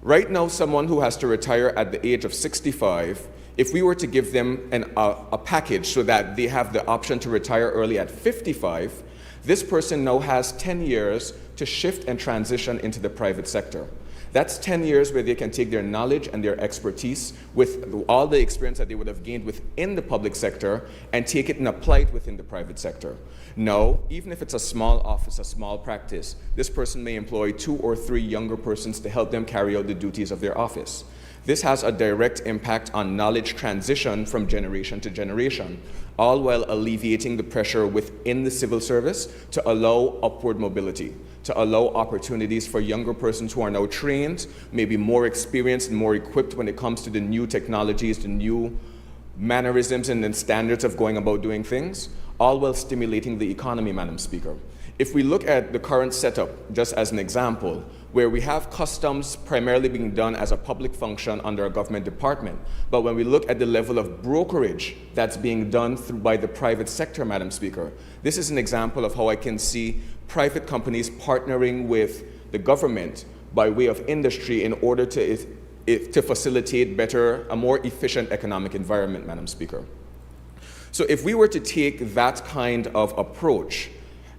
Right now, someone who has to retire at the age of 65, if we were to give them a package so that they have the option to retire early at 55, this person now has 10 years to shift and transition into the private sector. That's 10 years where they can take their knowledge and their expertise with all the experience that they would have gained within the public sector and take it and apply it within the private sector. Now, even if it's a small office, a small practice, this person may employ 2 or 3 younger persons to help them carry out the duties of their office. This has a direct impact on knowledge transition from generation to generation, all while alleviating the pressure within the civil service to allow upward mobility, to allow opportunities for younger persons who are now trained, maybe more experienced and more equipped when it comes to the new technologies, the new mannerisms and the standards of going about doing things, all while stimulating the economy, Madam Speaker. If we look at the current setup, just as an example, where we have customs primarily being done as a public function under a government department, but when we look at the level of brokerage that's being done by the private sector, Madam Speaker, this is an example of how I can see private companies partnering with the government by way of industry in order to facilitate a more efficient economic environment, Madam Speaker. So if we were to take that kind of approach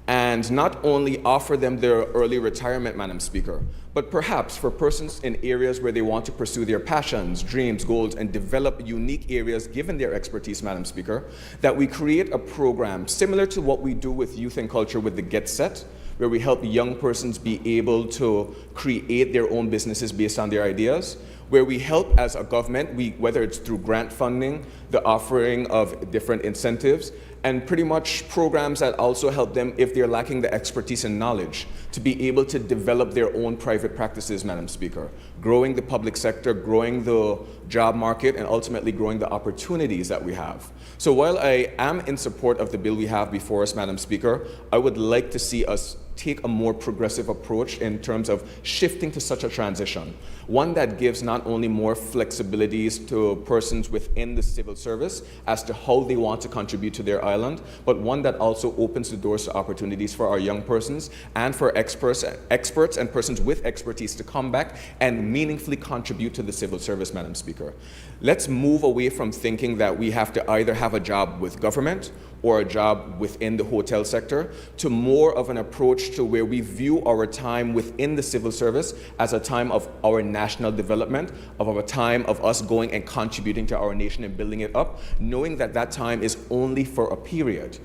and not only offer them their early retirement, Madam Speaker, but perhaps for persons in areas where they want to pursue their passions, dreams, goals, and develop unique areas given their expertise, Madam Speaker, that we create a program similar to what we do with youth and culture with the Get Set, where we help young persons be able to create their own businesses based on their ideas, where we help as a government, whether it's through grant funding, the offering of different incentives, and pretty much programs that also help them, if they're lacking the expertise and knowledge, to be able to develop their own private practices, Madam Speaker, growing the public sector, growing the job market, and ultimately growing the opportunities that we have. So while I am in support of the bill we have before us, Madam Speaker, I would like to see us take a more progressive approach in terms of shifting to such a transition. One that gives not only more flexibilities to persons within the civil service as to how they want to contribute to their island, but one that also opens the doors to opportunities for our young persons and for experts and persons with expertise to come back and meaningfully contribute to the civil service, Madam Speaker. Let's move away from thinking that we have to either have a job with government or a job within the hotel sector to more of an approach to where we view our time within the civil service as a time of our national development, of a time of us going and contributing to our nation and building it up, knowing that that time is only for a period,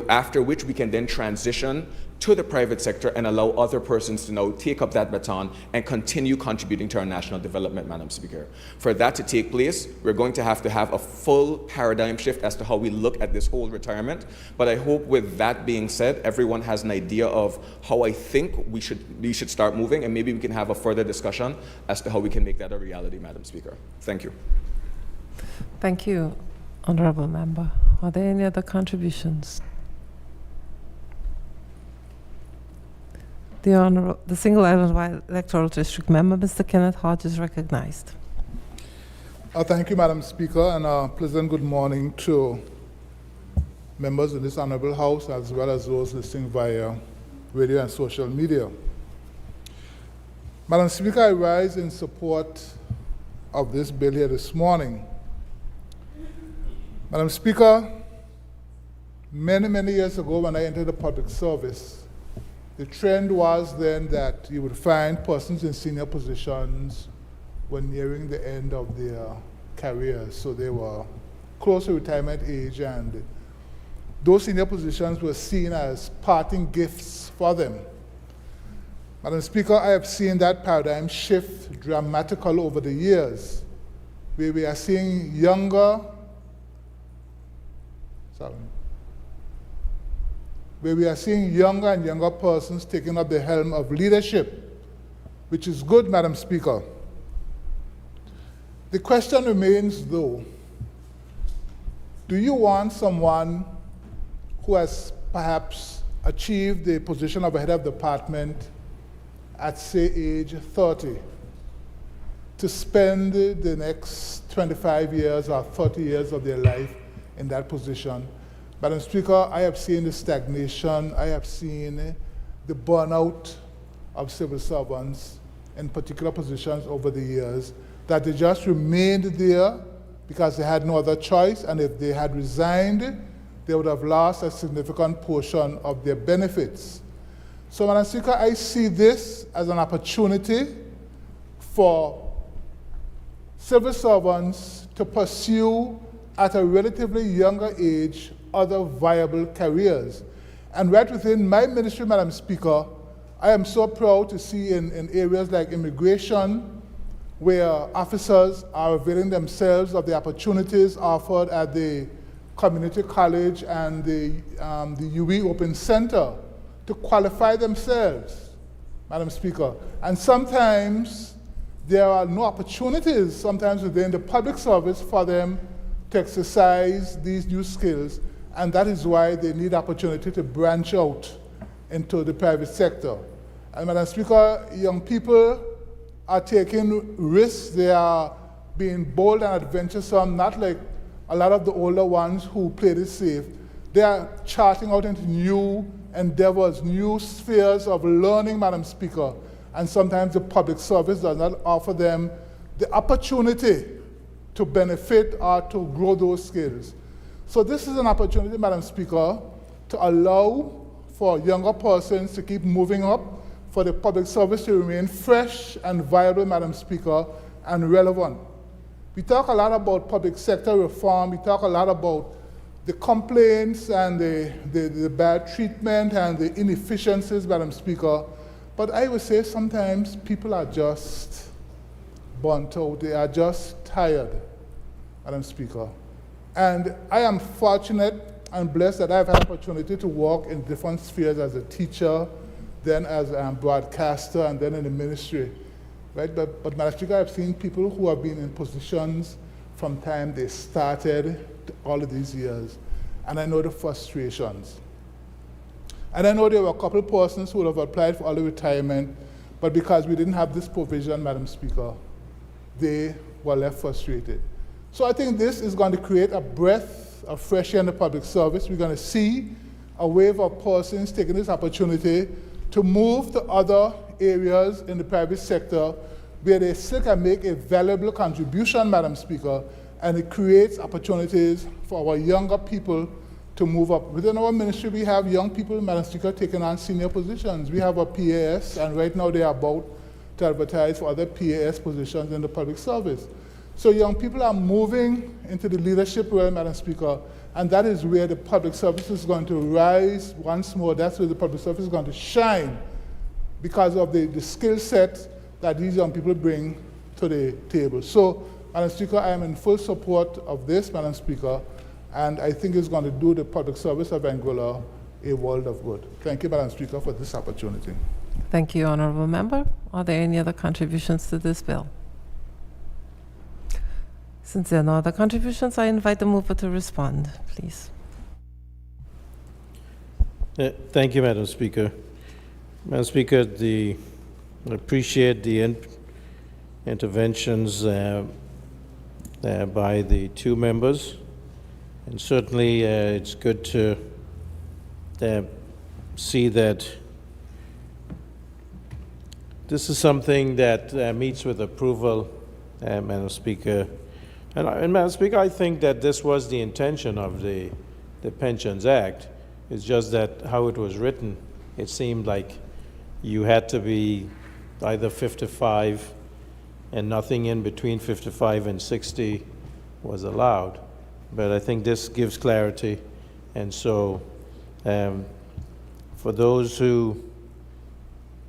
after which we can then transition to the private sector and allow other persons to now take up that baton and continue contributing to our national development, Madam Speaker. For that to take place, we're going to have a full paradigm shift as to how we look at this whole retirement. But I hope with that being said, everyone has an idea of how I think we should start moving, and maybe we can have a further discussion as to how we can make that a reality, Madam Speaker. Thank you. Thank you, Honourable Member. Are there any other contributions? The Single Island Electoral District Member, Mr. Kenneth Hodge, is recognized. Thank you, Madam Speaker, and a pleasant good morning to members of this Honorable House, as well as those listening via radio and social media. Madam Speaker, I rise in support of this bill here this morning. Madam Speaker, many, many years ago when I entered the public service, the trend was then that you would find persons in senior positions were nearing the end of their careers. So they were close to retirement age, and those senior positions were seen as parting gifts for them. Madam Speaker, I have seen that paradigm shift dramatically over the years, where we are seeing younger and younger persons taking up the helm of leadership, which is good, Madam Speaker. The question remains, though, do you want someone who has perhaps achieved the position of a head of department at, say, age 30 to spend the next 25 years or 30 years of their life in that position? Madam Speaker, I have seen the stagnation, I have seen the burnout of civil servants in particular positions over the years, that they just remained there because they had no other choice, and if they had resigned, they would have lost a significant portion of their benefits. So, Madam Speaker, I see this as an opportunity for civil servants to pursue at a relatively younger age other viable careers. And right within my ministry, Madam Speaker, I am so proud to see in areas like immigration, where officers are availing themselves of the opportunities offered at the community college and the UE Open Center to qualify themselves, Madam Speaker. And sometimes there are no opportunities, sometimes within the public service, for them to exercise these new skills, and that is why they need opportunity to branch out into the private sector. And Madam Speaker, young people are taking risks. They are being bold and adventuresome, not like a lot of the older ones who played it safe. They are charting out into new endeavors, new spheres of learning, Madam Speaker, and sometimes the public service does not offer them the opportunity to benefit or to grow those skills. So this is an opportunity, Madam Speaker, to allow for younger persons to keep moving up, for the public service to remain fresh and viable, Madam Speaker, and relevant. We talk a lot about public sector reform. We talk a lot about the complaints and the bad treatment and the inefficiencies, Madam Speaker. But I would say sometimes people are just burnt out. They are just tired, Madam Speaker. And I am fortunate and blessed that I've had an opportunity to work in different spheres as a teacher, then as a broadcaster, and then in the ministry. Right? But Madam Speaker, I've seen people who have been in positions from time they started to all of these years, and I know the frustrations. And I know there were a couple of persons who would have applied for early retirement, but because we didn't have this provision, Madam Speaker, they were left frustrated. So I think this is going to create a breath of fresh air in the public service. We're going to see a wave of persons taking this opportunity to move to other areas in the private sector where they still can make a valuable contribution, Madam Speaker, and it creates opportunities for our younger people to move up. Within our ministry, we have young people, Madam Speaker, taking on senior positions. We have a PAS, and right now they are about to advertise for other PAS positions in the public service. So young people are moving into the leadership role, Madam Speaker, and that is where the public service is going to rise once more. That's where the public service is going to shine because of the skill set that these young people bring to the table. So, Madam Speaker, I am in full support of this, Madam Speaker, and I think it's going to do the public service of Anguilla a world of good. Thank you, Madam Speaker, for this opportunity. Thank you, Honourable Member. Are there any other contributions to this bill? Since there are no other contributions, I invite the mover to respond, please. Thank you, Madam Speaker. Madam Speaker, I appreciate the interventions by the two members, and certainly it's good to see that this is something that meets with approval, Madam Speaker. And Madam Speaker, I think that this was the intention of the Pensions Act. It's just that how it was written, it seemed like you had to be either 55 and nothing in between 55 and 60 was allowed. But I think this gives clarity. And so for those who,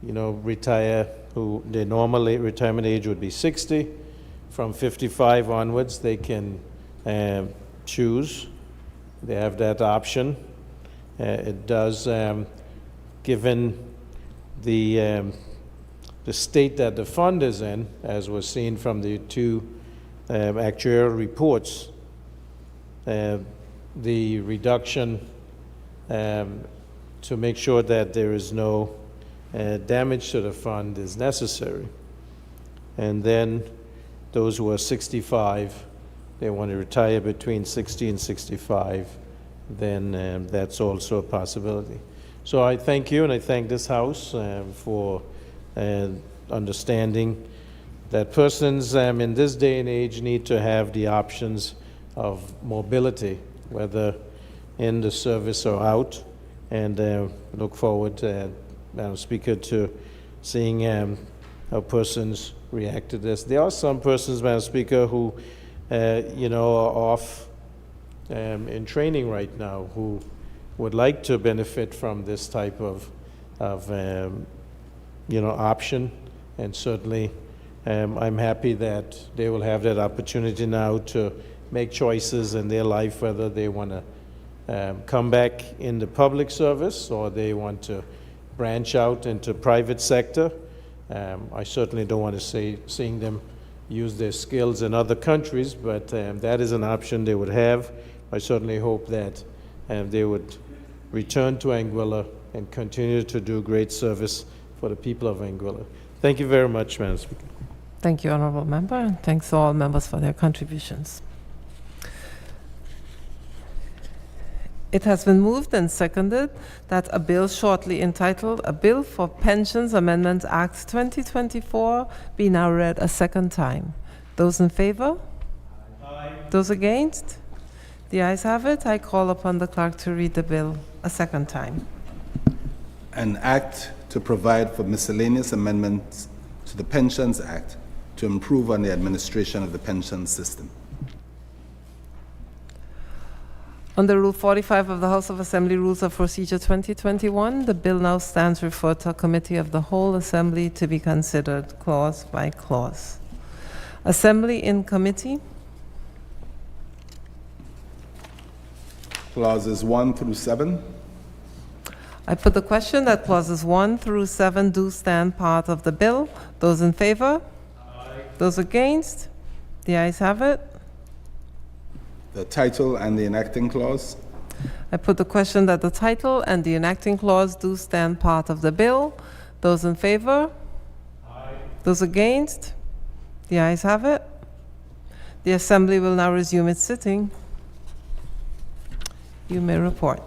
retire, who their normal retirement age would be 60, from 55 onwards, they can choose. They have that option. It does, given the state that the fund is in, as was seen from the two actuarial reports, the reduction to make sure that there is no damage to the fund is necessary. And then those who are 65, they want to retire between 60 and 65, then that's also a possibility. So I thank you, and I thank this House for understanding that persons in this day and age need to have the options of mobility, whether in the service or out, and look forward, Madam Speaker, to seeing how persons react to this. There are some persons, Madam Speaker, who are off in training right now, who would like to benefit from this type of option, and certainly I'm happy that they will have that opportunity now to make choices in their life, whether they want to come back in the public service or they want to branch out into private sector. I certainly don't want to seeing them use their skills in other countries, but that is an option they would have. I certainly hope that they would return to Anguilla and continue to do great service for the people of Anguilla. Thank you very much, Madam Speaker. Thank you, Honourable Member, and thanks to all members for their contributions. It has been moved and seconded that a bill shortly entitled A Bill for Pensions Amendment Act 2024 be now read a second time. Those in favor? Aye. Those against? The ayes have it. I call upon the clerk to read the bill a second time. An act to provide for miscellaneous amendments to the Pensions Act to improve on the administration of the pension system. Under Rule 45 of the House of Assembly Rules of Procedure 2021, the bill now stands referred to a committee of the whole Assembly to be considered clause by clause. Assembly in committee. Clauses 1 through 7. I put the question that clauses 1 through 7 do stand part of the bill. Those in favor? Aye. Those against? The ayes have it. The title and the enacting clause. I put the question that the title and the enacting clause do stand part of the bill. Those in favor? Aye. Those against? The ayes have it. The Assembly will now resume its sitting. You may report.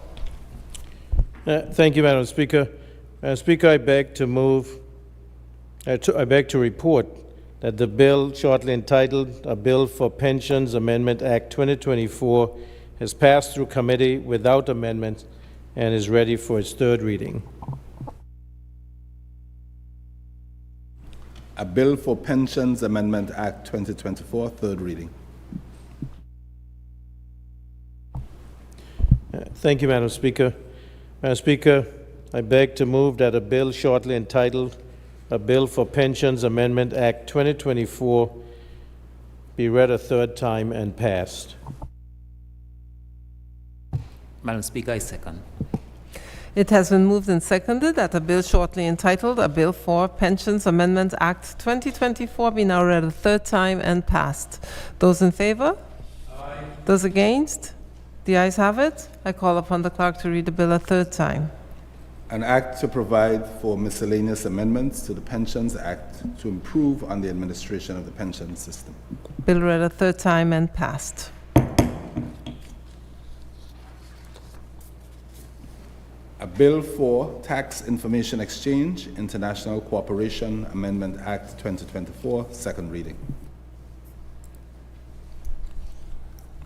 Thank you, Madam Speaker. Madam Speaker, I beg to report that the bill shortly entitled A Bill for Pensions Amendment Act 2024 has passed through committee without amendment and is ready for its third reading. A Bill for Pensions Amendment Act 2024, third reading. Thank you, Madam Speaker. Madam Speaker, I beg to move that a bill shortly entitled A Bill for Pensions Amendment Act 2024 be read a third time and passed. Madam Speaker, I second. It has been moved and seconded that a bill shortly entitled A Bill for Pensions Amendment Act 2024 be now read a third time and passed. Those in favor? Aye. Those against? The ayes have it. I call upon the clerk to read the bill a third time. An act to provide for miscellaneous amendments to the Pensions Act to improve on the administration of the pension system. Bill read a third time and passed. A bill for Tax Information Exchange International Cooperation Amendment Act 2024, second reading.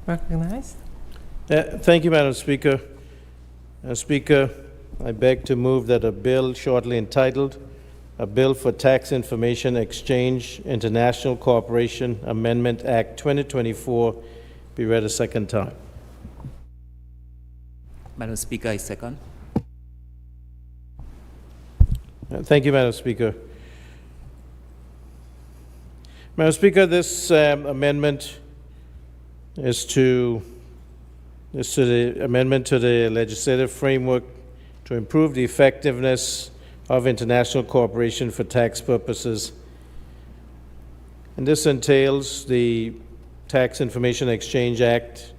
Recognized. Thank you, Madam Speaker. Madam Speaker, I beg to move that a bill shortly entitled A Bill for Tax Information Exchange International Cooperation Amendment Act 2024 be read a second time. Madam Speaker, I second. Thank you, Madam Speaker. Madam Speaker, this amendment is to the amendment to the legislative framework to improve the effectiveness of international cooperation for tax purposes. And this entails the Tax Information Exchange Act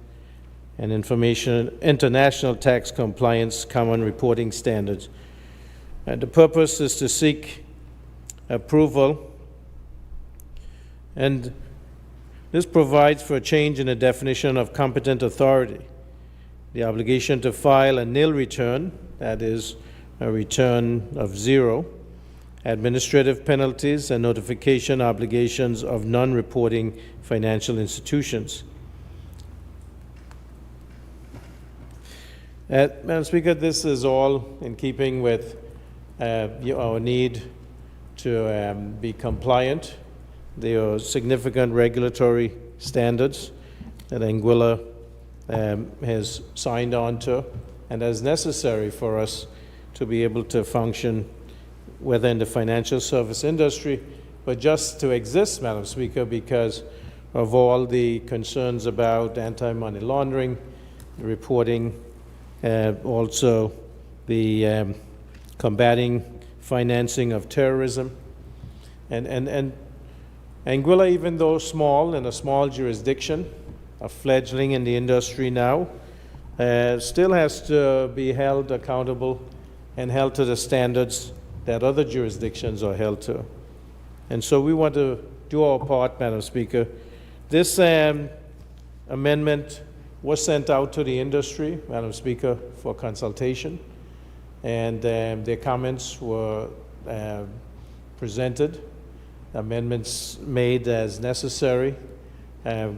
and International Tax Compliance Common Reporting Standards. And the purpose is to seek approval, and this provides for a change in the definition of competent authority, the obligation to file a nil return, that is, a return of zero, administrative penalties, and notification obligations of non-reporting financial institutions. Madam Speaker, this is all in keeping with our need to be compliant. There are significant regulatory standards that Anguilla has signed on to, and as necessary for us to be able to function, whether in the financial service industry, but just to exist, Madam Speaker, because of all the concerns about anti-money laundering, reporting, also the combating financing of terrorism. And Anguilla, even though small, in a small jurisdiction, a fledgling in the industry now, still has to be held accountable and held to the standards that other jurisdictions are held to. And so we want to do our part, Madam Speaker. This amendment was sent out to the industry, Madam Speaker, for consultation, and their comments were presented, amendments made as necessary.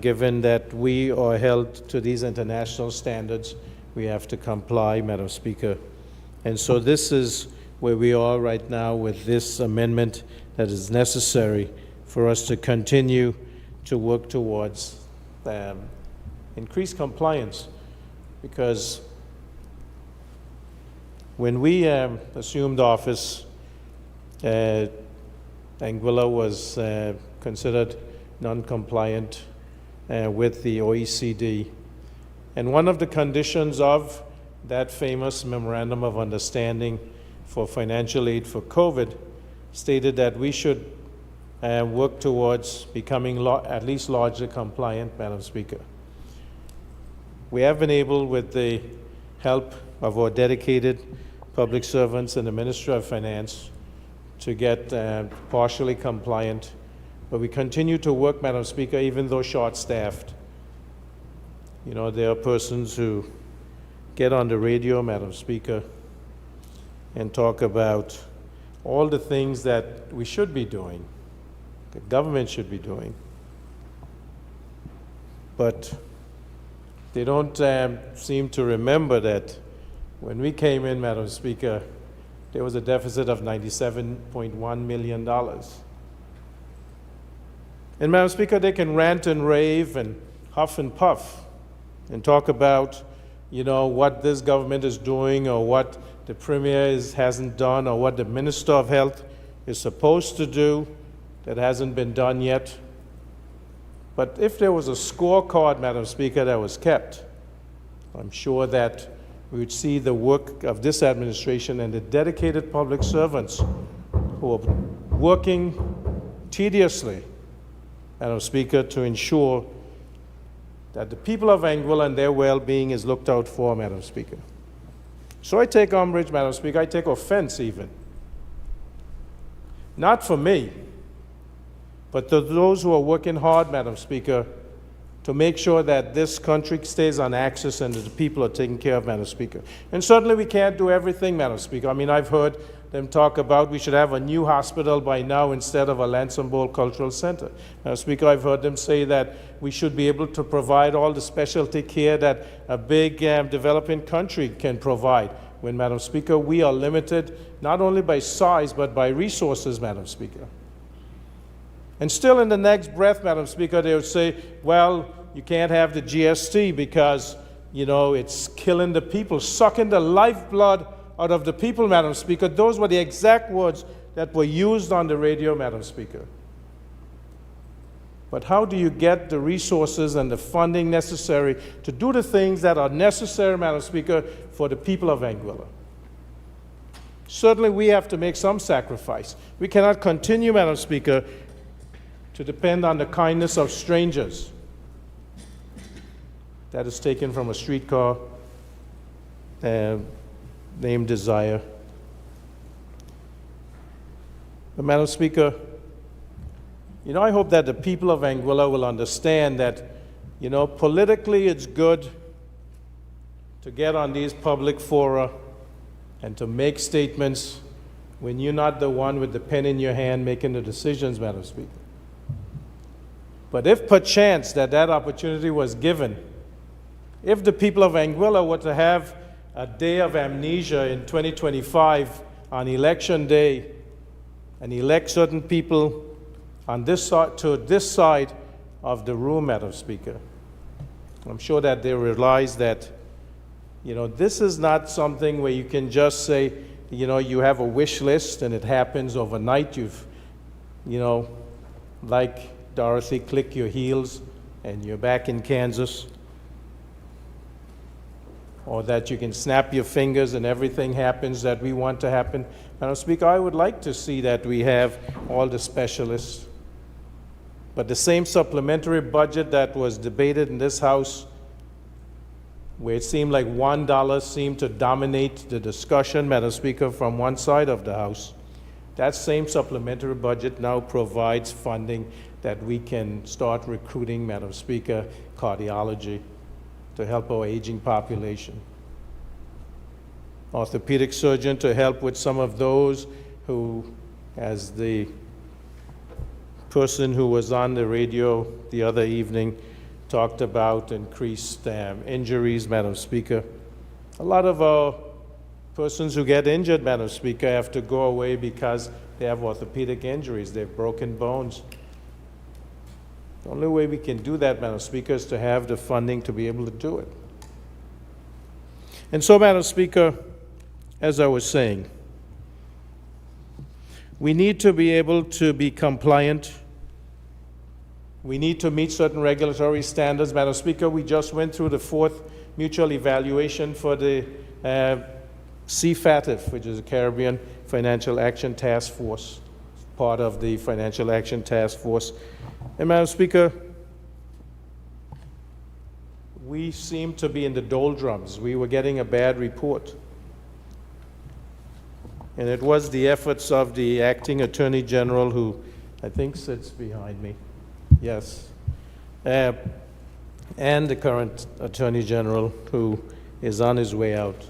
Given that we are held to these international standards, we have to comply, Madam Speaker. And so this is where we are right now with this amendment that is necessary for us to continue to work towards increased compliance. Because when we assumed office, Anguilla was considered non-compliant with the OECD. And one of the conditions of that famous Memorandum of Understanding for financial aid for COVID stated that we should work towards becoming at least largely compliant, Madam Speaker. We have been able, with the help of our dedicated public servants in the Ministry of Finance to get partially compliant. But we continue to work, Madam Speaker, even though short-staffed. You know, there are persons who get on the radio, Madam Speaker, and talk about all the things that we should be doing, the government should be doing. But they don't seem to remember that when we came in, Madam Speaker, there was a deficit of $97.1 million. And Madam Speaker, they can rant and rave and huff and puff and talk about, you know, what this government is doing or what the Premier hasn't done or what the Minister of Health is supposed to do that hasn't been done yet. But if there was a scorecard, Madam Speaker, that was kept, I'm sure that we would see the work of this administration and the dedicated public servants who are working tediously, Madam Speaker, to ensure that the people of Anguilla and their well-being is looked out for, Madam Speaker. So I take umbrage, Madam Speaker, I take offense even. Not for me, but to those who are working hard, Madam Speaker, to make sure that this country stays on axis and that the people are taken care of, Madam Speaker. And certainly we can't do everything, Madam Speaker. I mean, I've heard them talk about we should have a new hospital by now instead of a Lansing Bowl Cultural Center. Madam Speaker, I've heard them say that we should be able to provide all the specialty care that a big developing country can provide. When, Madam Speaker, we are limited not only by size but by resources, Madam Speaker. And still in the next breath, Madam Speaker, they would say, well, you can't have the GST because, you know, it's killing the people, sucking the lifeblood out of the people, Madam Speaker. Those were the exact words that were used on the radio, Madam Speaker. But how do you get the resources and the funding necessary to do the things that are necessary, Madam Speaker, for the people of Anguilla? Certainly we have to make some sacrifice. We cannot continue, Madam Speaker, to depend on the kindness of strangers. That is taken from a streetcar named Desire. But Madam Speaker, you know, I hope that the people of Anguilla will understand that, you know, politically it's good to get on these public fora and to make statements when you're not the one with the pen in your hand making the decisions, Madam Speaker. But if perchance that opportunity was given, if the people of Anguilla were to have a day of amnesia in 2025 on election day and elect certain people on this side, to this side of the room, Madam Speaker, I'm sure that they realize that, you know, this is not something where you can just say, you know, you have a wish list and it happens overnight. You've, you know, like Dorothy, click your heels and you're back in Kansas. Or that you can snap your fingers and everything happens that we want to happen. Madam Speaker, I would like to see that we have all the specialists. But the same supplementary budget that was debated in this House, where it seemed like $1 seemed to dominate the discussion, Madam Speaker, from one side of the House, that same supplementary budget now provides funding that we can start recruiting, Madam Speaker, cardiology to help our aging population. Orthopedic surgeon to help with some of those who, as the person who was on the radio the other evening talked about, increased injuries, Madam Speaker. A lot of our persons who get injured, Madam Speaker, have to go away because they have orthopedic injuries, they have broken bones. The only way we can do that, Madam Speaker, is to have the funding to be able to do it. And so, Madam Speaker, as I was saying, we need to be able to be compliant. We need to meet certain regulatory standards. Madam Speaker, we just went through the fourth mutual evaluation for the CFATF, which is the Caribbean Financial Action Task Force, part of the Financial Action Task Force. And Madam Speaker, we seemed to be in the doldrums. We were getting a bad report. And it was the efforts of the acting Attorney General, who I think sits behind me, yes, and the current Attorney General, who is on his way out,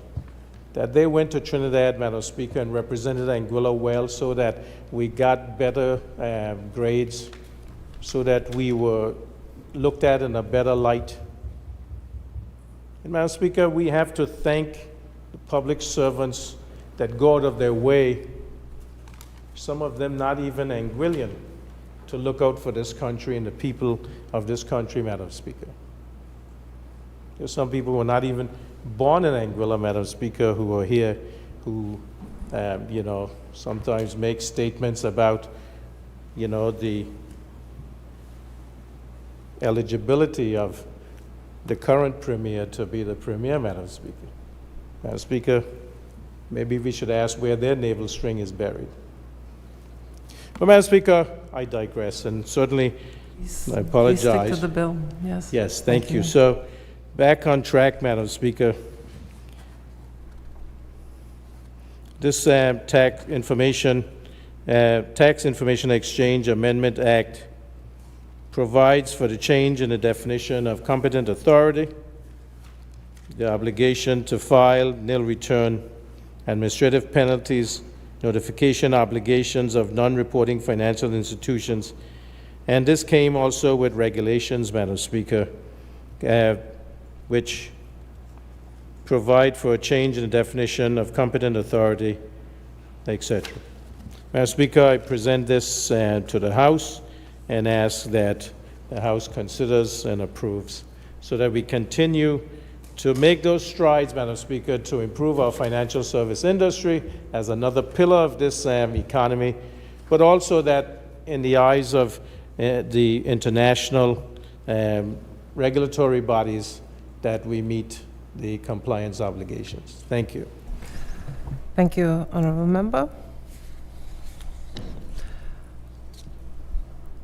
that they went to Trinidad, Madam Speaker, and represented Anguilla well so that we got better grades, so that we were looked at in a better light. And Madam Speaker, we have to thank the public servants that go out of their way, some of them not even Anguillian, to look out for this country and the people of this country, Madam Speaker. There's some people who are not even born in Anguilla, Madam Speaker, who are here, who, you know, sometimes make statements about, you know, the eligibility of the current Premier to be the Premier, Madam Speaker. Madam Speaker, maybe we should ask where their navel string is buried. But, Madam Speaker, I digress, and certainly I apologize. Please stick to the bill, yes. Yes, thank you. So, back on track, Madam Speaker. This Tax Information Exchange Amendment Act provides for the change in the definition of competent authority, the obligation to file nil return, administrative penalties, notification obligations of non-reporting financial institutions, and this came also with regulations, Madam Speaker, which provide for a change in the definition of competent authority, etc. Madam Speaker, I present this to the House and ask that the House considers and approves so that we continue to make those strides, Madam Speaker, to improve our financial service industry as another pillar of this economy, but also that in the eyes of the international regulatory bodies that we meet the compliance obligations. Thank you. Thank you, Honourable Member.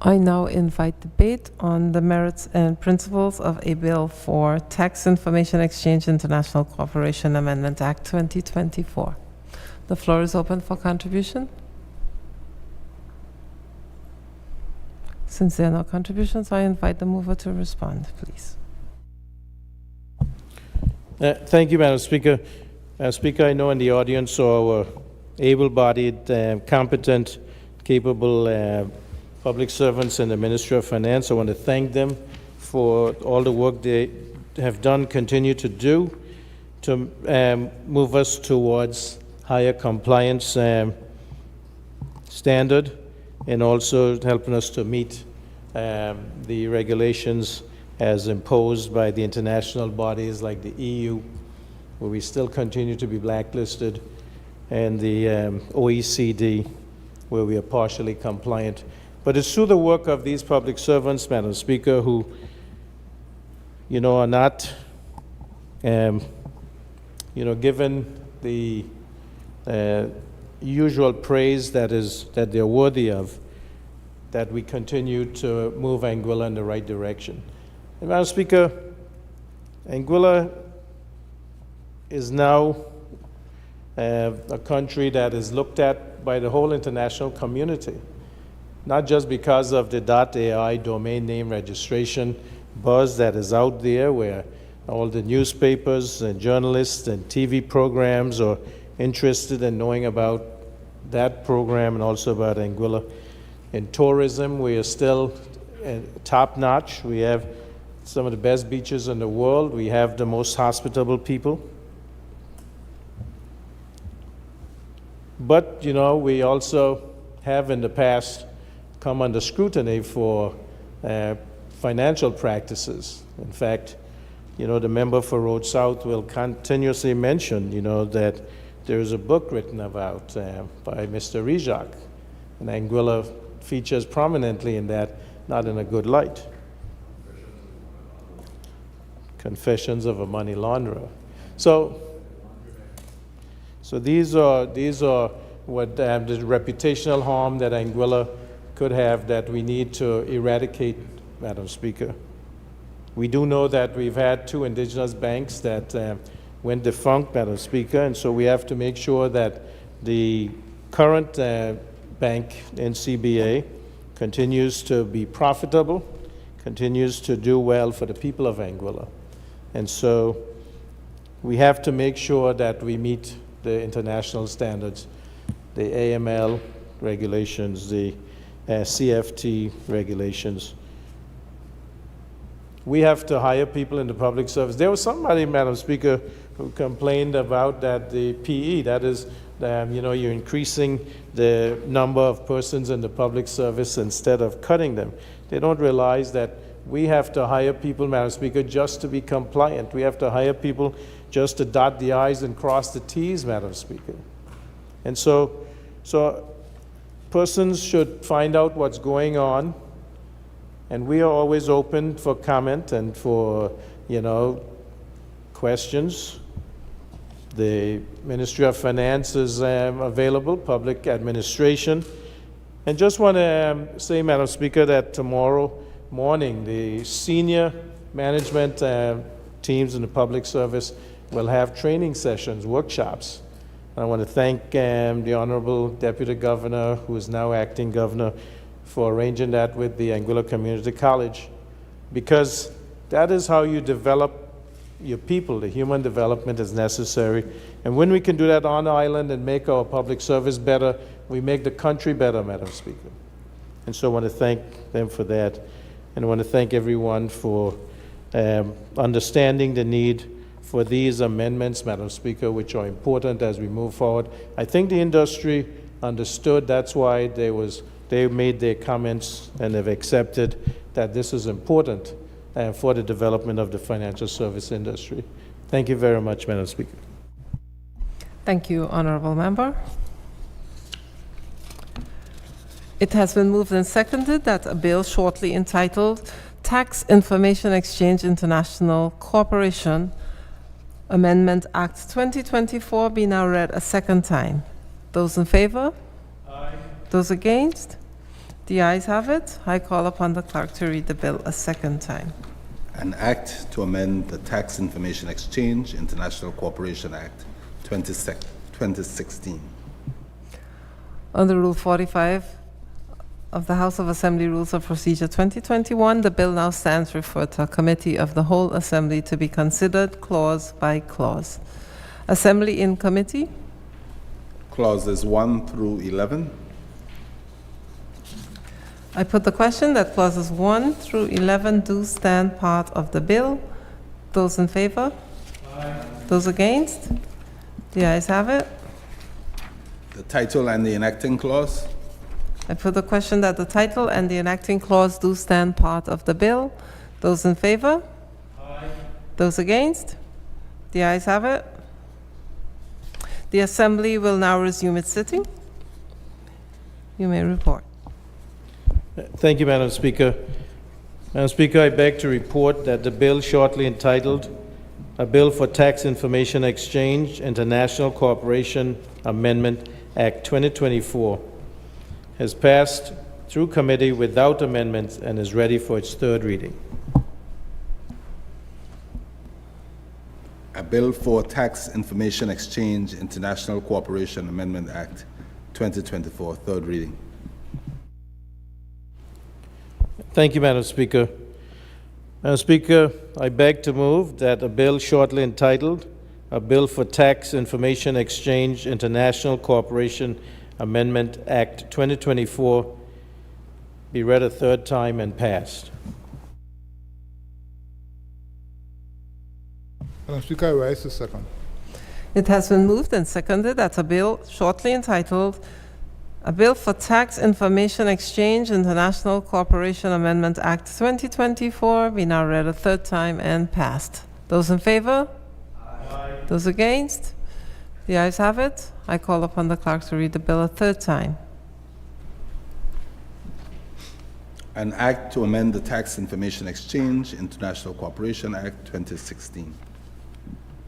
I now invite debate on the merits and principles of a bill for Tax Information Exchange International Corporation Amendment Act 2024. The floor is open for contribution. Since there are no contributions, I invite the mover to respond, please. Thank you, Madam Speaker. Madam Speaker, I know in the audience are able-bodied, competent, capable public servants in the Ministry of Finance. I want to thank them for all the work they have done, continue to do, to move us towards higher compliance standard, and also helping us to meet the regulations as imposed by the international bodies like the EU, where we still continue to be blacklisted, and the OECD, where we are partially compliant. But it's through the work of these public servants, Madam Speaker, who, you know, are not, you know, given the usual praise that they're worthy of, that we continue to move Anguilla in the right direction. And Madam Speaker, Anguilla is now a country that is looked at by the whole international community, not just because of the .ai domain name registration buzz that is out there, where all the newspapers and journalists and TV programs are interested in knowing about that program and also about Anguilla. In tourism, we are still top-notch. We have some of the best beaches in the world. We have the most hospitable people. But, you know, we also have in the past come under scrutiny for financial practices. In fact, you know, the member for Road South will continuously mention, you know, that there is a book written about by Mr. Rijak, and Anguilla features prominently in that, not in a good light. Confessions of a Money Launderer. So these are what the reputational harm that Anguilla could have that we need to eradicate, Madam Speaker. We do know that we've had 2 indigenous banks that went defunct, Madam Speaker, and so we have to make sure that the current bank, NCBA, continues to be profitable, continues to do well for the people of Anguilla. And so we have to make sure that we meet the international standards, the AML regulations, the CFT regulations. We have to hire people in the public service. There was somebody, Madam Speaker, who complained about that the PE, that is, you're increasing the number of persons in the public service instead of cutting them. They don't realize that we have to hire people, Madam Speaker, just to be compliant. We have to hire people just to dot the I's and cross the T's, Madam Speaker. And so persons should find out what's going on, and we are always open for comment and for, questions. The Ministry of Finance is available, public administration. And just want to say, Madam Speaker, that tomorrow morning, the senior management teams in the public service will have training sessions, workshops. I want to thank the Honorable Deputy Governor, who is now acting governor, for arranging that with the Anguilla Community College, because that is how you develop your people. The human development is necessary. And when we can do that on the island and make our public service better, we make the country better, Madam Speaker. And so I want to thank them for that. And I want to thank everyone for understanding the need for these amendments, Madam Speaker, which are important as we move forward. I think the industry understood. That's why they made their comments and have accepted that this is important for the development of the financial service industry. Thank you very much, Madam Speaker. Thank you, Honorable Member. It has been moved and seconded that a bill shortly entitled Tax Information Exchange International Corporation Amendment Act 2024 be now read a second time. Those in favor? Aye. Those against? The ayes have it. I call upon the clerk to read the bill a second time. An act to amend the Tax Information Exchange International Corporation Act 2016. Under Rule 45 of the House of Assembly Rules of Procedure 2021, the bill now stands referred to a committee of the whole Assembly to be considered clause by clause. Assembly in committee. Clauses 1 through 11. I put the question that clauses 1 through 11 do stand part of the bill. Those in favor? Aye. Those against? The ayes have it. The title and the enacting clause. I put the question that the title and the enacting clause do stand part of the bill. Those in favor? Aye. Those against? The ayes have it. The Assembly will now resume its sitting. You may report. Thank you, Madam Speaker. Madam Speaker, I beg to report that the bill shortly entitled A Bill for Tax Information Exchange International Corporation Amendment Act 2024 has passed through committee without amendments and is ready for its third reading. A bill for Tax Information Exchange International Corporation Amendment Act 2024, third reading. Thank you, Madam Speaker. Madam Speaker, I beg to move that a bill shortly entitled A Bill for Tax Information Exchange International Corporation Amendment Act 2024 be read a third time and passed. Madam Speaker, I rise to second. It has been moved and seconded that a bill shortly entitled A Bill for Tax Information Exchange International Corporation Amendment Act 2024 be now read a third time and passed. Those in favor? Aye. Those against? The ayes have it. I call upon the clerk to read the bill a third time. An act to amend the Tax Information Exchange International Corporation Act 2016.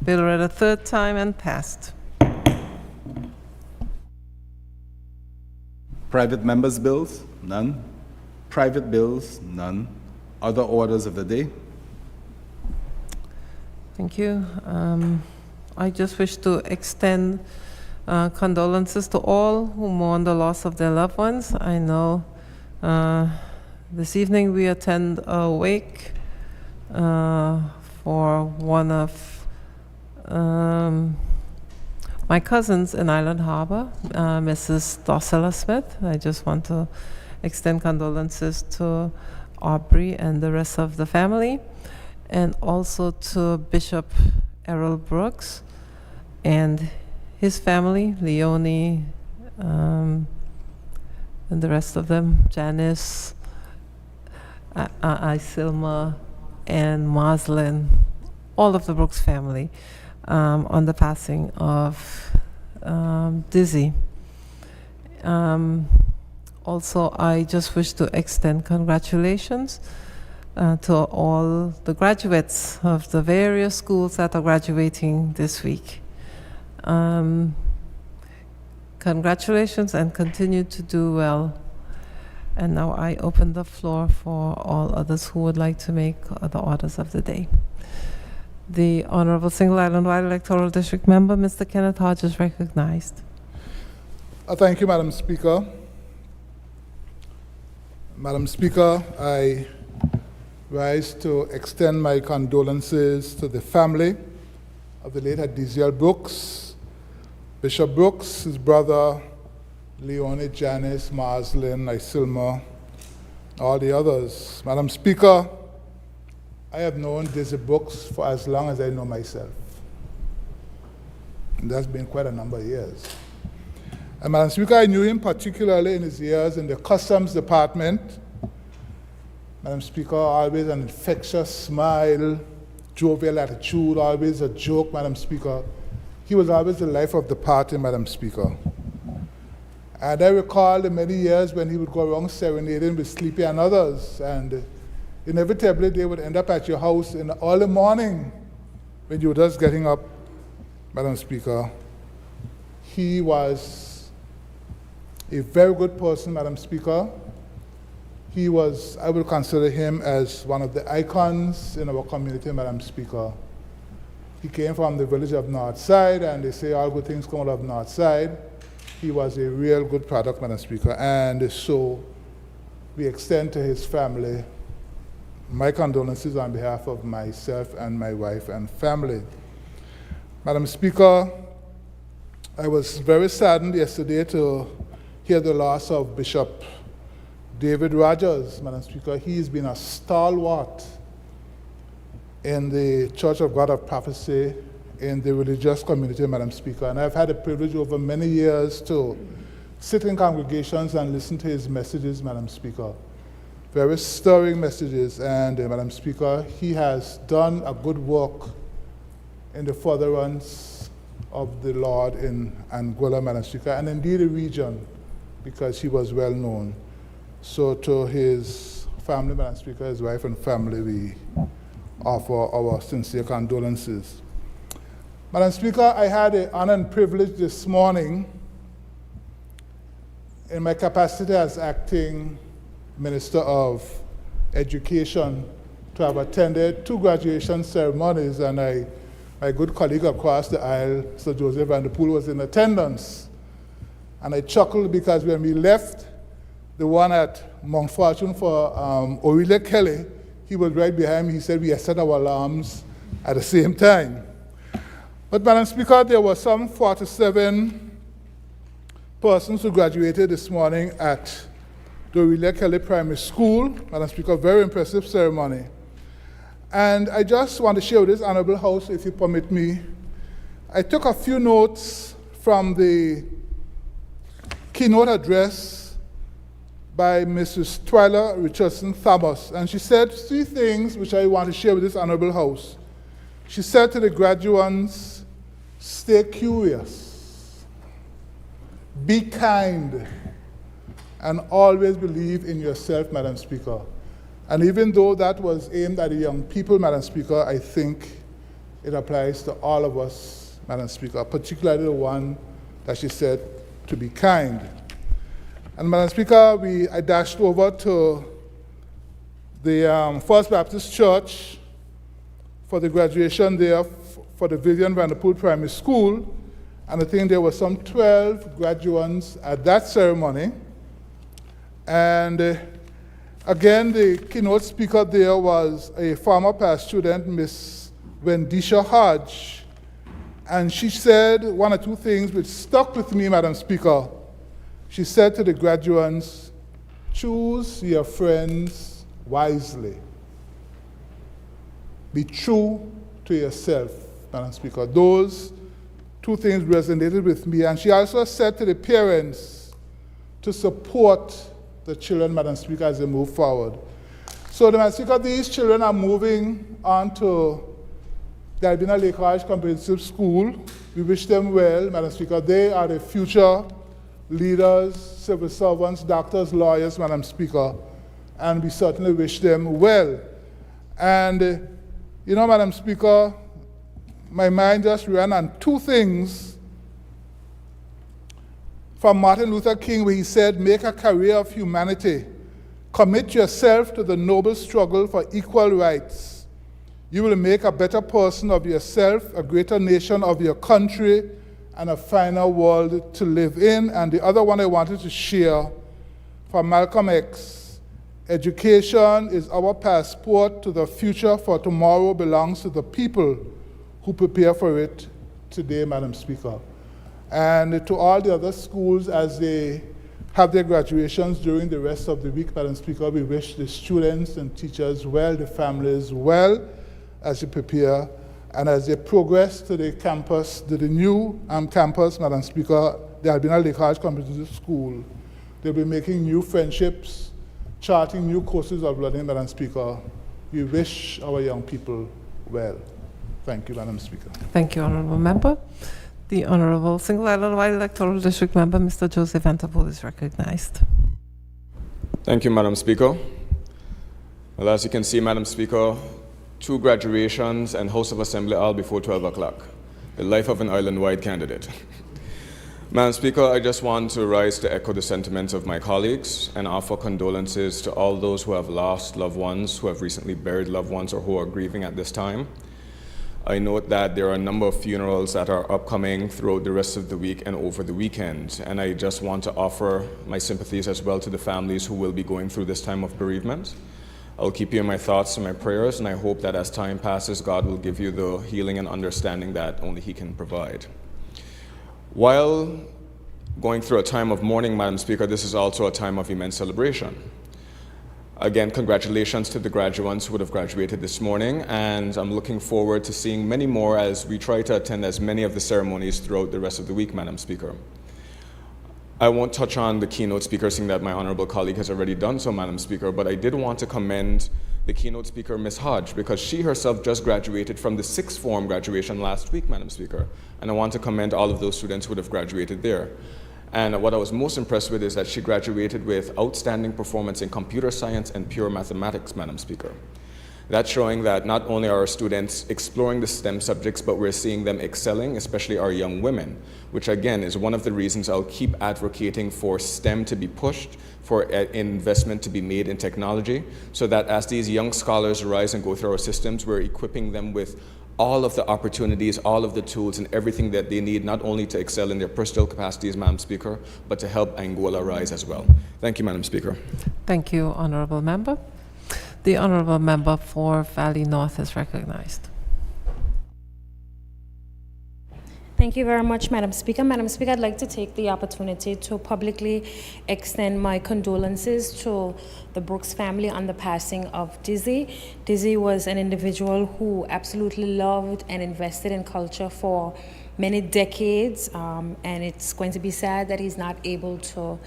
Bill read a third time and passed. Private members' bills? None. Private bills? None. Other orders of the day? Thank you. I just wish to extend condolences to all who mourn the loss of their loved ones. I know this evening we attend a wake for one of my cousins in Island Harbor, Mrs. Dorcella Smith. I just want to extend condolences to Aubrey and the rest of the family, and also to Bishop Errol Brooks and his family, Leonie, and the rest of them, Janice, Isilma, and Maslin, all of the Brooks family, on the passing of Dizzy. Also, I just wish to extend congratulations to all the graduates of the various schools that are graduating this week. Congratulations and continue to do well. And now I open the floor for all others who would like to make the orders of the day. The Honorable Single Island Wide Electoral District Member, Mr. Kenneth Hodge, is recognized. Thank you, Madam Speaker. Madam Speaker, I rise to extend my condolences to the family of the late Adiziel Brooks, Bishop Brooks, his brother, Leonie, Janice, Maslin, Isilma, all the others. Madam Speaker, I have known Dizzy Brooks for as long as I know myself. And that's been quite a number of years. And Madam Speaker, I knew him particularly in his years in the Customs Department. Madam Speaker, always an infectious smile, jovial attitude, always a joke, Madam Speaker. He was always the life of the party, Madam Speaker. And I recall the many years when he would go around serenading with Sleepy and others, and inevitably they would end up at your house in the early morning when you were just getting up, Madam Speaker. He was a very good person, Madam Speaker. He was, I would consider him as one of the icons in our community, Madam Speaker. He came from the village of Northside, and they say all good things come out of Northside. He was a real good product, Madam Speaker, and so we extend to his family my condolences on behalf of myself and my wife and family. Madam Speaker, I was very saddened yesterday to hear the loss of Bishop David Rogers, Madam Speaker. He's been a stalwart in the Church of God of Prophecy, in the religious community, Madam Speaker. And I've had the privilege over many years to sit in congregations and listen to his messages, Madam Speaker. Very stirring messages. And Madam Speaker, he has done a good work in the furtherance of the Lord in Anguilla, Madam Speaker, and indeed the region, because he was well known. So to his family, Madam Speaker, his wife and family, we offer our sincere condolences. Madam Speaker, I had the honor and privilege this morning in my capacity as acting Minister of Education to have attended 2 graduation ceremonies, and my good colleague across the aisle, Sir Joseph Van der Poel, was in attendance. And I chuckled because when we left the one at Mount Fortune for Aurelia Kelly, he was right behind me. He said we had set our alarms at the same time. But Madam Speaker, there were some 47 persons who graduated this morning at the Aurelia Kelly Primary School. Madam Speaker, very impressive ceremony. And I just want to share with this Honorable House, if you permit me. I took a few notes from the keynote address by Mrs. Twyla Richardson Thomas, and she said 3 things which I want to share with this Honorable House. She said to the graduates, stay curious, be kind, and always believe in yourself, Madam Speaker. And even though that was aimed at the young people, Madam Speaker, I think it applies to all of us, Madam Speaker, particularly the one that she said to be kind. And Madam Speaker, I dashed over to the First Baptist Church for the graduation there for the Vivian Vanderpool Primary School, and I think there were some 12 graduates at that ceremony. And again, the keynote speaker there was a former past student, Miss Wendisha Hodge, and she said one or two things which stuck with me, Madam Speaker. She said to the graduates, choose your friends wisely. Be true to yourself, Madam Speaker. Those two things resonated with me. And she also said to the parents to support the children, Madam Speaker, as they move forward. So, Madam Speaker, these children are moving on to the Albina Lake Ridge Comprehensive School. We wish them well, Madam Speaker. They are the future leaders, civil servants, doctors, lawyers, Madam Speaker, and we certainly wish them well. And, you know, Madam Speaker, my mind just ran on two things from Martin Luther King, where he said, make a career of humanity. Commit yourself to the noble struggle for equal rights. You will make a better person of yourself, a greater nation of your country, and a finer world to live in. And the other one I wanted to share from Malcolm X. Education is our passport to the future, for tomorrow belongs to the people who prepare for it today, Madam Speaker. And to all the other schools, as they have their graduations during the rest of the week, Madam Speaker, we wish the students and teachers well, the families well, as they prepare and as they progress to the campus, to the new campus, Madam Speaker, the Albina Lake Ridge Comprehensive School. They'll be making new friendships, charting new courses of learning, Madam Speaker. We wish our young people well. Thank you, Madam Speaker. Thank you, Honourable Member. The Honourable Single Island White Electoral District Member, Mr. Joseph Vanderpool, is recognized. Thank you, Madam Speaker. Well, as you can see, Madam Speaker, 2 graduations and House of Assembly all before 12 o'clock. The life of an island-wide candidate. Madam Speaker, I just want to rise to echo the sentiments of my colleagues and offer condolences to all those who have lost loved ones, who have recently buried loved ones, or who are grieving at this time. I note that there are a number of funerals that are upcoming throughout the rest of the week and over the weekend, and I just want to offer my sympathies as well to the families who will be going through this time of bereavement. I'll keep you in my thoughts and my prayers, and I hope that as time passes, God will give you the healing and understanding that only He can provide. While going through a time of mourning, Madam Speaker, this is also a time of immense celebration. Again, congratulations to the graduates who would have graduated this morning, and I'm looking forward to seeing many more as we try to attend as many of the ceremonies throughout the rest of the week, Madam Speaker. I won't touch on the keynote speaker, seeing that my honourable colleague has already done so, Madam Speaker, but I did want to commend the keynote speaker, Ms. Hodge, because she herself just graduated from the 6th form graduation last week, Madam Speaker, and I want to commend all of those students who would have graduated there. And what I was most impressed with is that she graduated with outstanding performance in computer science and pure mathematics, Madam Speaker. That's showing that not only are our students exploring the STEM subjects, but we're seeing them excelling, especially our young women, which again is one of the reasons I'll keep advocating for STEM to be pushed, for investment to be made in technology, so that as these young scholars rise and go through our systems, we're equipping them with all of the opportunities, all of the tools, and everything that they need, not only to excel in their personal capacities, Madam Speaker, but to help Anguilla rise as well. Thank you, Madam Speaker. Thank you, Honourable Member. The Honourable Member for Valley North is recognized. Thank you very much, Madam Speaker. Madam Speaker, I'd like to take the opportunity to publicly extend my condolences to the Brooks family on the passing of Dizzy. Dizzy was an individual who absolutely loved and invested in culture for many decades, and it's going to be sad that he's not able to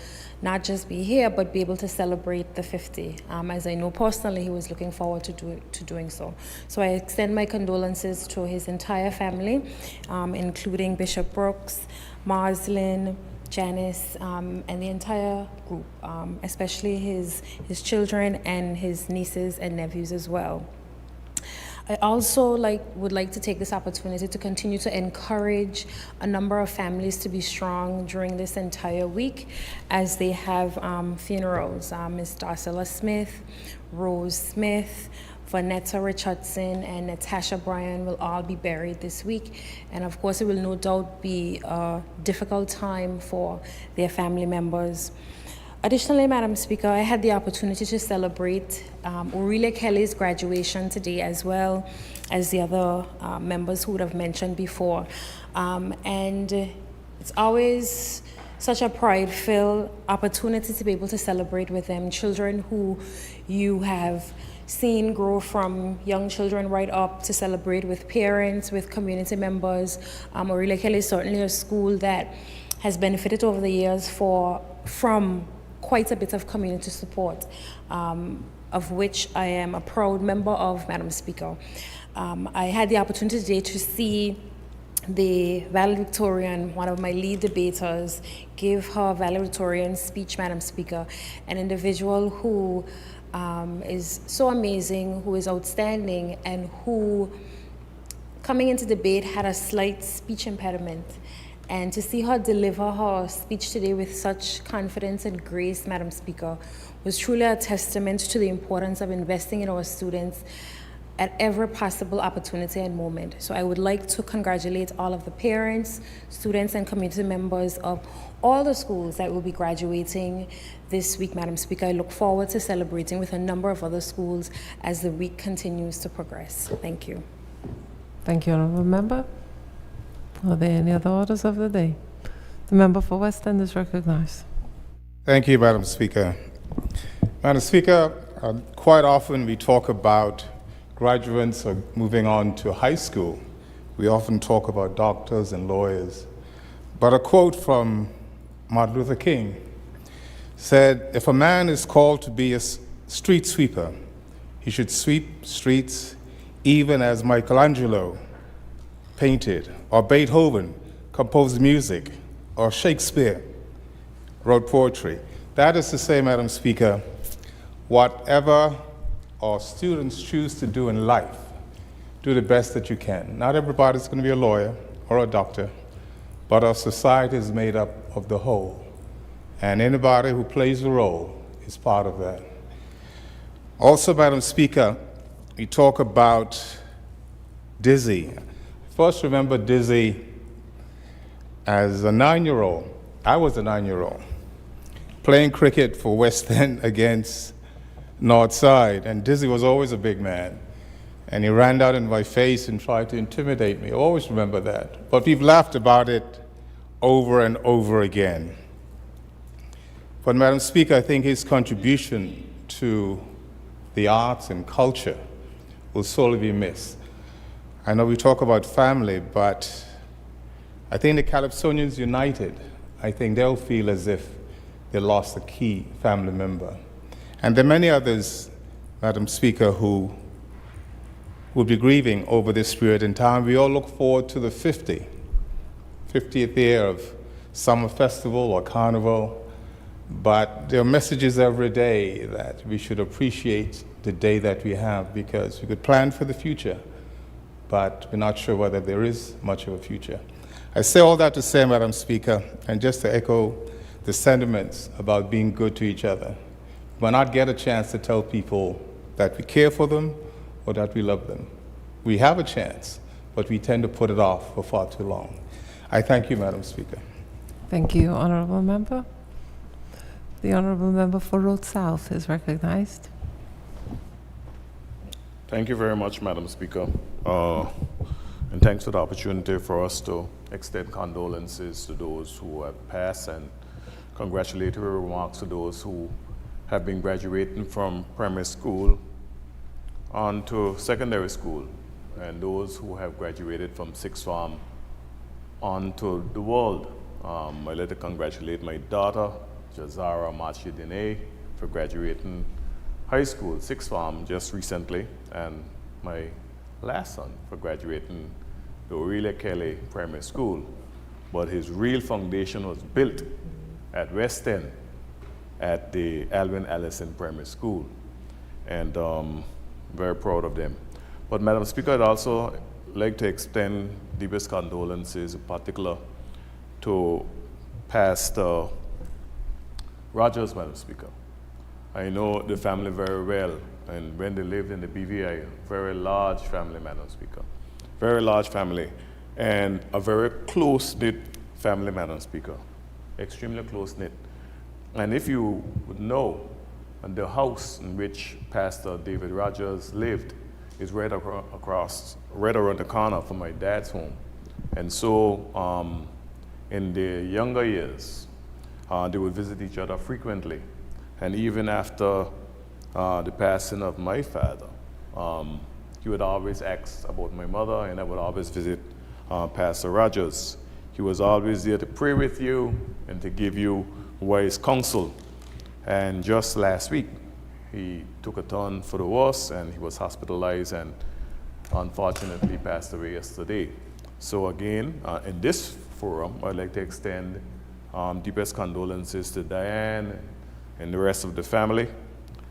not just be here, but be able to celebrate the 50. As I know personally, he was looking forward to doing so. So I extend my condolences to his entire family, including Bishop Brooks, Marslin, Janice, and the entire group, especially his children and his nieces and nephews as well. I also would like to take this opportunity to continue to encourage a number of families to be strong during this entire week as they have funerals. Ms. Darcella Smith, Rose Smith, Vanessa Richardson and Natasha Bryan will all be buried this week. And of course, it will no doubt be a difficult time for their family members. Additionally, Madam Speaker, I had the opportunity to celebrate Aurelia Kelly's graduation today, as well as the other members who would have mentioned before. And it's always such a pride-filled opportunity to be able to celebrate with them, children who you have seen grow from young children right up to celebrate with parents, with community members. Aurelia Kelly is certainly a school that has benefited over the years from quite a bit of community support, of which I am a proud member of, Madam Speaker. I had the opportunity today to see the valedictorian, one of my lead debaters, give her valedictorian speech, Madam Speaker, an individual who is so amazing, who is outstanding, and who, coming into debate, had a slight speech impediment. And to see her deliver her speech today with such confidence and grace, Madam Speaker, was truly a testament to the importance of investing in our students at every possible opportunity and moment. So I would like to congratulate all of the parents, students, and community members of all the schools that will be graduating this week, Madam Speaker. I look forward to celebrating with a number of other schools as the week continues to progress. Thank you. Thank you, Honourable Member. Are there any other orders of the day? The member for West End is recognized. Thank you, Madam Speaker. Madam Speaker, quite often we talk about graduates are moving on to high school. We often talk about doctors and lawyers. But a quote from Martin Luther King said, "If a man is called to be a street sweeper, he should sweep streets even as Michelangelo painted, or Beethoven composed music, or Shakespeare wrote poetry." That is to say, Madam Speaker, whatever our students choose to do in life, do the best that you can. Not everybody's going to be a lawyer or a doctor, but our society is made up of the whole. And anybody who plays a role is part of that. Also, Madam Speaker, we talk about Dizzy. First, remember Dizzy as a 9-year-old. I was a 9-year-old playing cricket for West End against Northside, and Dizzy was always a big man, and he ran out in my face and tried to intimidate me. I always remember that. But we've laughed about it over and over again. But Madam Speaker, I think his contribution to the arts and culture will sorely be missed. I know we talk about family, but I think the Calypsonians United, I think they'll feel as if they lost a key family member. And there are many others, Madam Speaker, who will be grieving over this period in time. We all look forward to the 50th year of Summer Festival or Carnival, but there are messages every day that we should appreciate the day that we have, because we could plan for the future, but we're not sure whether there is much of a future. I say all that to say, Madam Speaker, and just to echo the sentiments about being good to each other. We might not get a chance to tell people that we care for them or that we love them. We have a chance, but we tend to put it off for far too long. I thank you, Madam Speaker. Thank you, Honourable Member. The Honourable Member for Road South is recognized. Thank you very much, Madam Speaker. And thanks for the opportunity for us to extend condolences to those who have passed, and congratulatory remarks to those who have been graduating from primary school on to secondary school, and those who have graduated from sixth form on to the world. I'd like to congratulate my daughter, Jazara Machidine, for graduating high school, sixth form, just recently, and my last son for graduating the Aurelia Kelly Primary School. But his real foundation was built at West End at the Alvin Allison Primary School, and very proud of them. But Madam Speaker, I'd also like to extend deepest condolences, in particular, to Pastor Rogers, Madam Speaker. I know the family very well, and when they lived in the BVI, very large family, Madam Speaker. Very large family, and a very close-knit family, Madam Speaker. Extremely close-knit. And if you would know, the house in which Pastor David Rogers lived is right around the corner from my dad's home. And so in their younger years, they would visit each other frequently. And even after the passing of my father, he would always ask about my mother, and I would always visit Pastor Rogers. He was always there to pray with you and to give you wise counsel. And just last week, he took a turn for the worse, and he was hospitalized and unfortunately passed away yesterday. So again, in this forum, I'd like to extend deepest condolences to Diane and the rest of the family.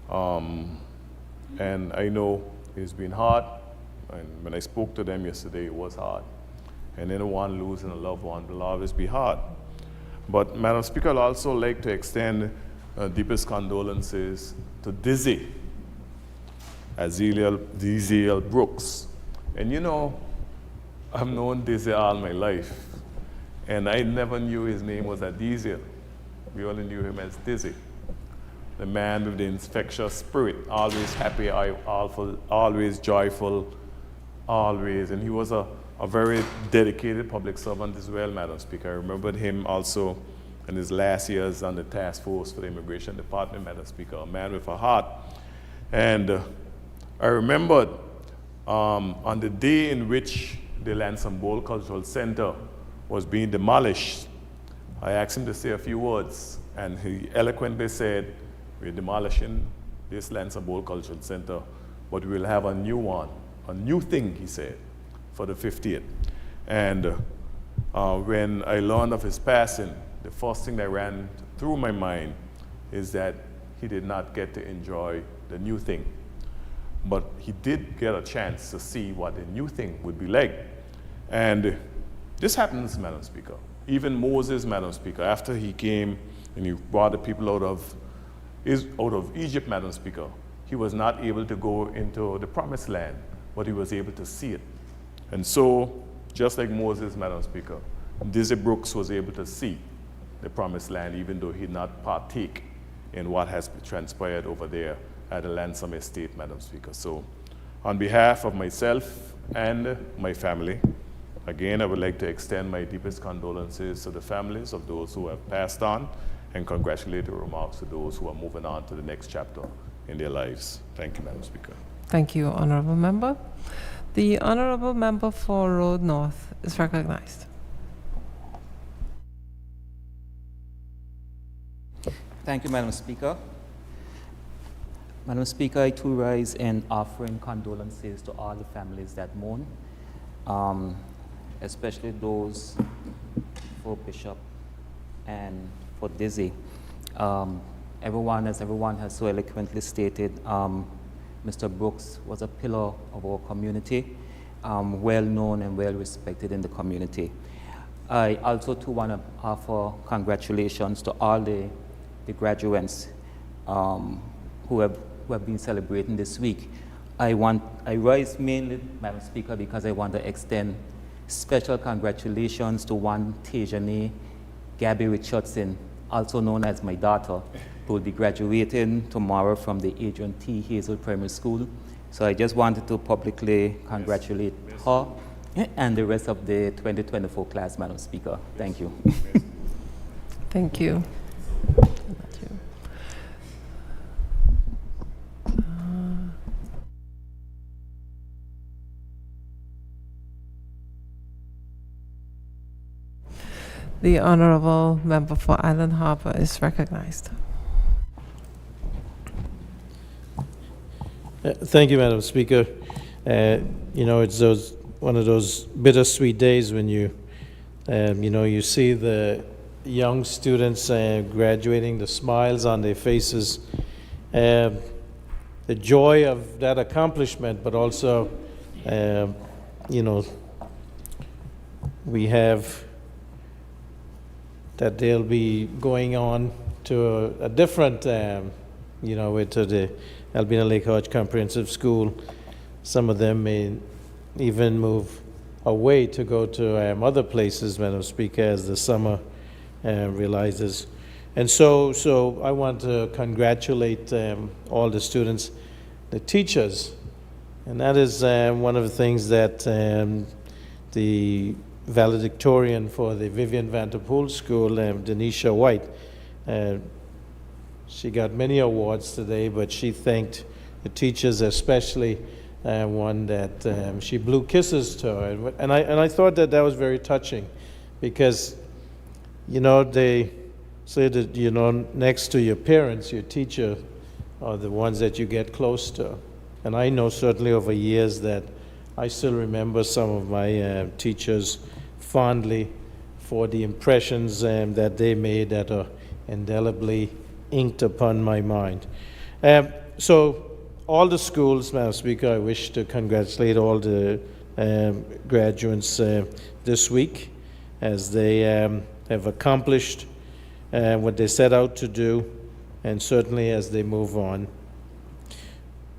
And I know it's been hard, and when I spoke to them yesterday, it was hard. And anyone losing a loved one will always be hard. But Madam Speaker, I'd also like to extend deepest condolences to Dizzy, Aziel Brooks. And you know, I've known Dizzy all my life, and I never knew his name was Adiziel. We only knew him as Dizzy. The man with the infectious spirit, always happy, always joyful, always. And he was a very dedicated public servant as well, Madam Speaker. I remembered him also in his last years on the task force for the Immigration Department, Madam Speaker, a man with a heart. And I remembered on the day in which the Lansing Bowl Cultural Center was being demolished, I asked him to say a few words, and he eloquently said, "We're demolishing this Lansing Bowl Cultural Center, but we'll have a new one, a new thing," he said, for the 50th. And when I learned of his passing, the first thing that ran through my mind is that he did not get to enjoy the new thing. But he did get a chance to see what the new thing would be like. And this happens, Madam Speaker. Even Moses, Madam Speaker, after he came and he brought the people out of Egypt, Madam Speaker, he was not able to go into the promised land, but he was able to see it. And so, just like Moses, Madam Speaker, Dizzy Brooks was able to see the promised land, even though he did not partake in what has transpired over there at the Lansing Estate, Madam Speaker. So, on behalf of myself and my family, again, I would like to extend my deepest condolences to the families of those who have passed on, and congratulatory remarks to those who are moving on to the next chapter in their lives. Thank you, Madam Speaker. Thank you, Honorable Member. The Honorable Member for Road North is recognized. Thank you, Madam Speaker. Madam Speaker, I too rise in offering condolences to all the families that mourn, especially those for Bishop and for Dizzy. Everyone has so eloquently stated, Mr. Brooks was a pillar of our community, well known and well respected in the community. I also too want to offer congratulations to all the graduates who have been celebrating this week. I rise mainly, Madam Speaker, because I want to extend special congratulations to one Tejani Gabby Richardson, also known as my daughter, who will be graduating tomorrow from the Adrian T. Hazel Primary School. So I just wanted to publicly congratulate her and the rest of the 2024 class, Madam Speaker. Thank you. Thank you. The Honorable Member for Island Harbor is recognized. Thank you, Madam Speaker. You know, it's one of those bittersweet days when you see the young students graduating, the smiles on their faces, the joy of that accomplishment, but also, we have that they'll be going on to a different with the Albina Lake Hodge Comprehensive School. Some of them may even move away to go to other places, Madam Speaker, as the summer realizes. And so I want to congratulate all the students, the teachers, and that is one of the things that the valedictorian for the Vivian Vanderpool School, Denisha White, she got many awards today, but she thanked the teachers, especially one that she blew kisses to, and I thought that was very touching, because they say that next to your parents, your teacher are the ones that you get close to, and I know certainly over years that I still remember some of my teachers fondly for the impressions that they made that are indelibly inked upon my mind. So all the schools, Madam Speaker, I wish to congratulate all the graduates this week as they have accomplished what they set out to do, and certainly as they move on.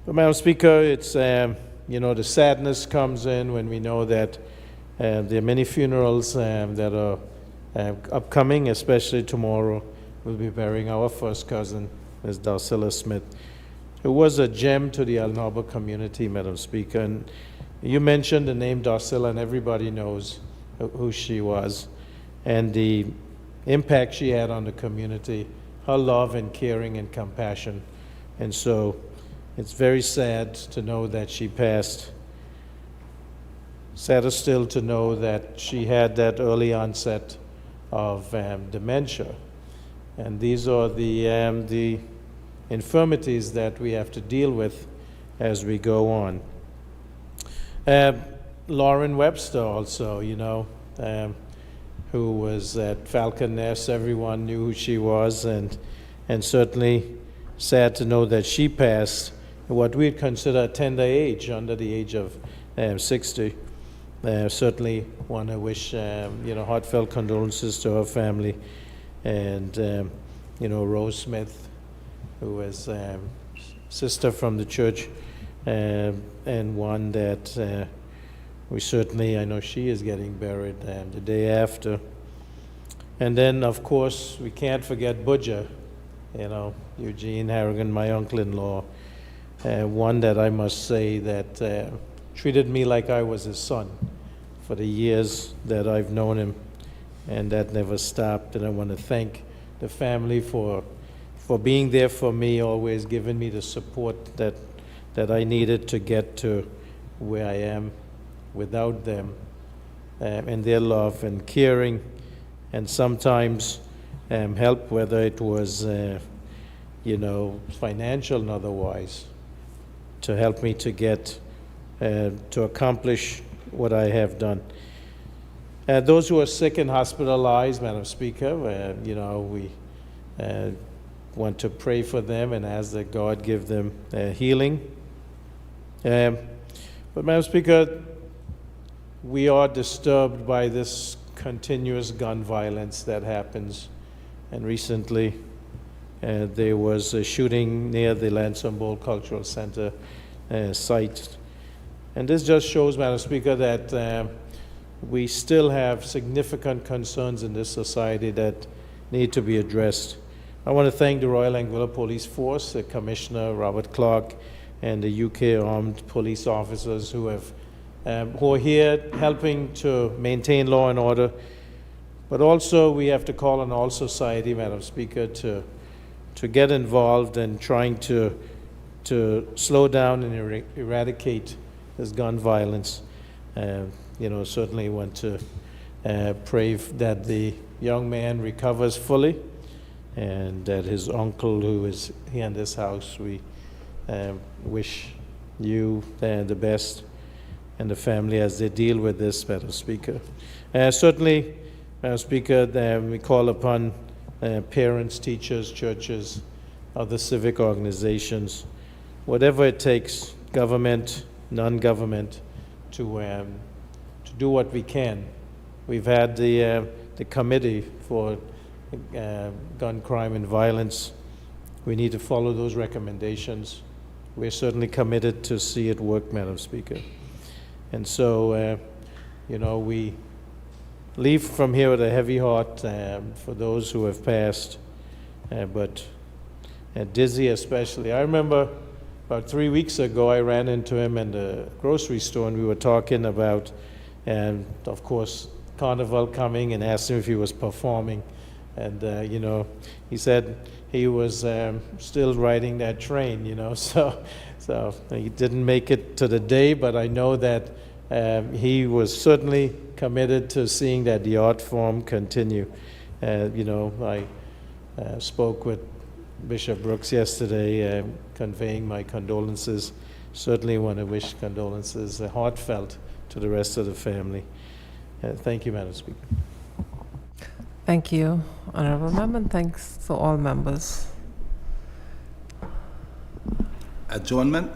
But Madam Speaker, it's the sadness comes in when we know that there are many funerals that are upcoming, especially tomorrow. We'll be burying our first cousin, Ms. Darcilla Smith, who was a gem to the El Noba community, Madam Speaker. And you mentioned the name Darcilla, and everybody knows who she was, and the impact she had on the community, her love and caring and compassion. And so it's very sad to know that she passed. Sadder still to know that she had that early onset of dementia. And these are the infirmities that we have to deal with as we go on. Lauren Webster also, who was at Falcon Nest. Everyone knew who she was, and certainly sad to know that she passed at what we'd consider a tender age, under the age of 60. Certainly want to wish heartfelt condolences to her family, and Rose Smith, who was sister from the church, and one that I know she is getting buried the day after. And then, of course, we can't forget Budja, Eugene Harrigan, my uncle-in-law, one that I must say that treated me like I was his son for the years that I've known him, and that never stopped. And I want to thank the family for being there for me, always giving me the support that I needed to get to where I am. Without them and their love and caring, and sometimes help, whether it was financial and otherwise, to help me to get to accomplish what I have done. Those who are sick and hospitalized, Madam Speaker, we want to pray for them and ask that God give them healing. But Madam Speaker, we are disturbed by this continuous gun violence that happens. And recently, there was a shooting near the Lansing Bowl Cultural Center site. And this just shows, Madam Speaker, that we still have significant concerns in this society that need to be addressed. I want to thank the Royal Anguilla Police Force, Commissioner Robert Clark, and the UK Armed Police officers who are here helping to maintain law and order. But also we have to call on all society, Madam Speaker, to get involved in trying to slow down and eradicate this gun violence. Certainly want to pray that the young man recovers fully, and that his uncle, who is here in this house, we wish you the best and the family as they deal with this, Madam Speaker. Certainly, Madam Speaker, we call upon parents, teachers, churches, other civic organizations, whatever it takes, government, non-government, to do what we can. We've had the committee for gun crime and violence we need to follow those recommendations. We're certainly committed to see it work, Madam Speaker. And so, we leave from here with a heavy heart for those who have passed, but Dizzy especially. I remember about 3 weeks ago, I ran into him in the grocery store, and we were talking about, of course, Carnival coming, and asked him if he was performing. And, he said he was still riding that train, so he didn't make it to the day, but I know that he was certainly committed to seeing that the art form continue. I spoke with Bishop Brooks yesterday, conveying my condolences. Certainly want to wish condolences, heartfelt, to the rest of the family. Thank you, Madam Speaker. Thank you, Honorable Member, and thanks to all members. Adjournment.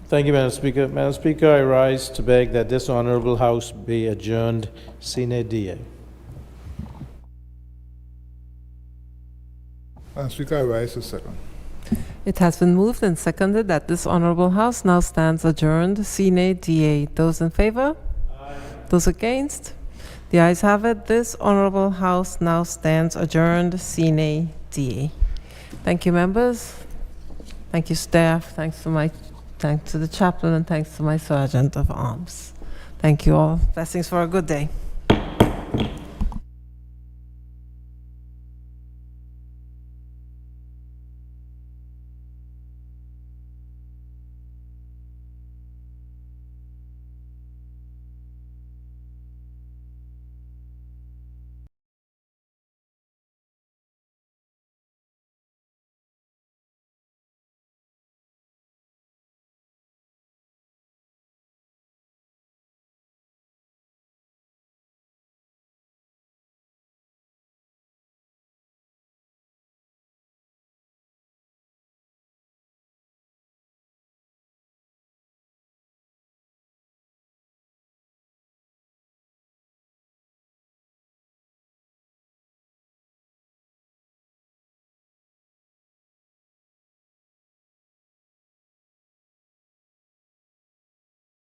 Thank you, Madam Speaker. Madam Speaker, I rise to beg that this honorable House be adjourned sine die. Madam Speaker, I rise to second. It has been moved and seconded that this honorable House now stands adjourned sine die. Those in favor? Aye. Those against? The ayes have it. This honorable House now stands adjourned sine die. Thank you, members. Thank you, staff. Thanks to the chaplain, and thanks to my sergeant of arms. Thank you all. Blessings for a good day.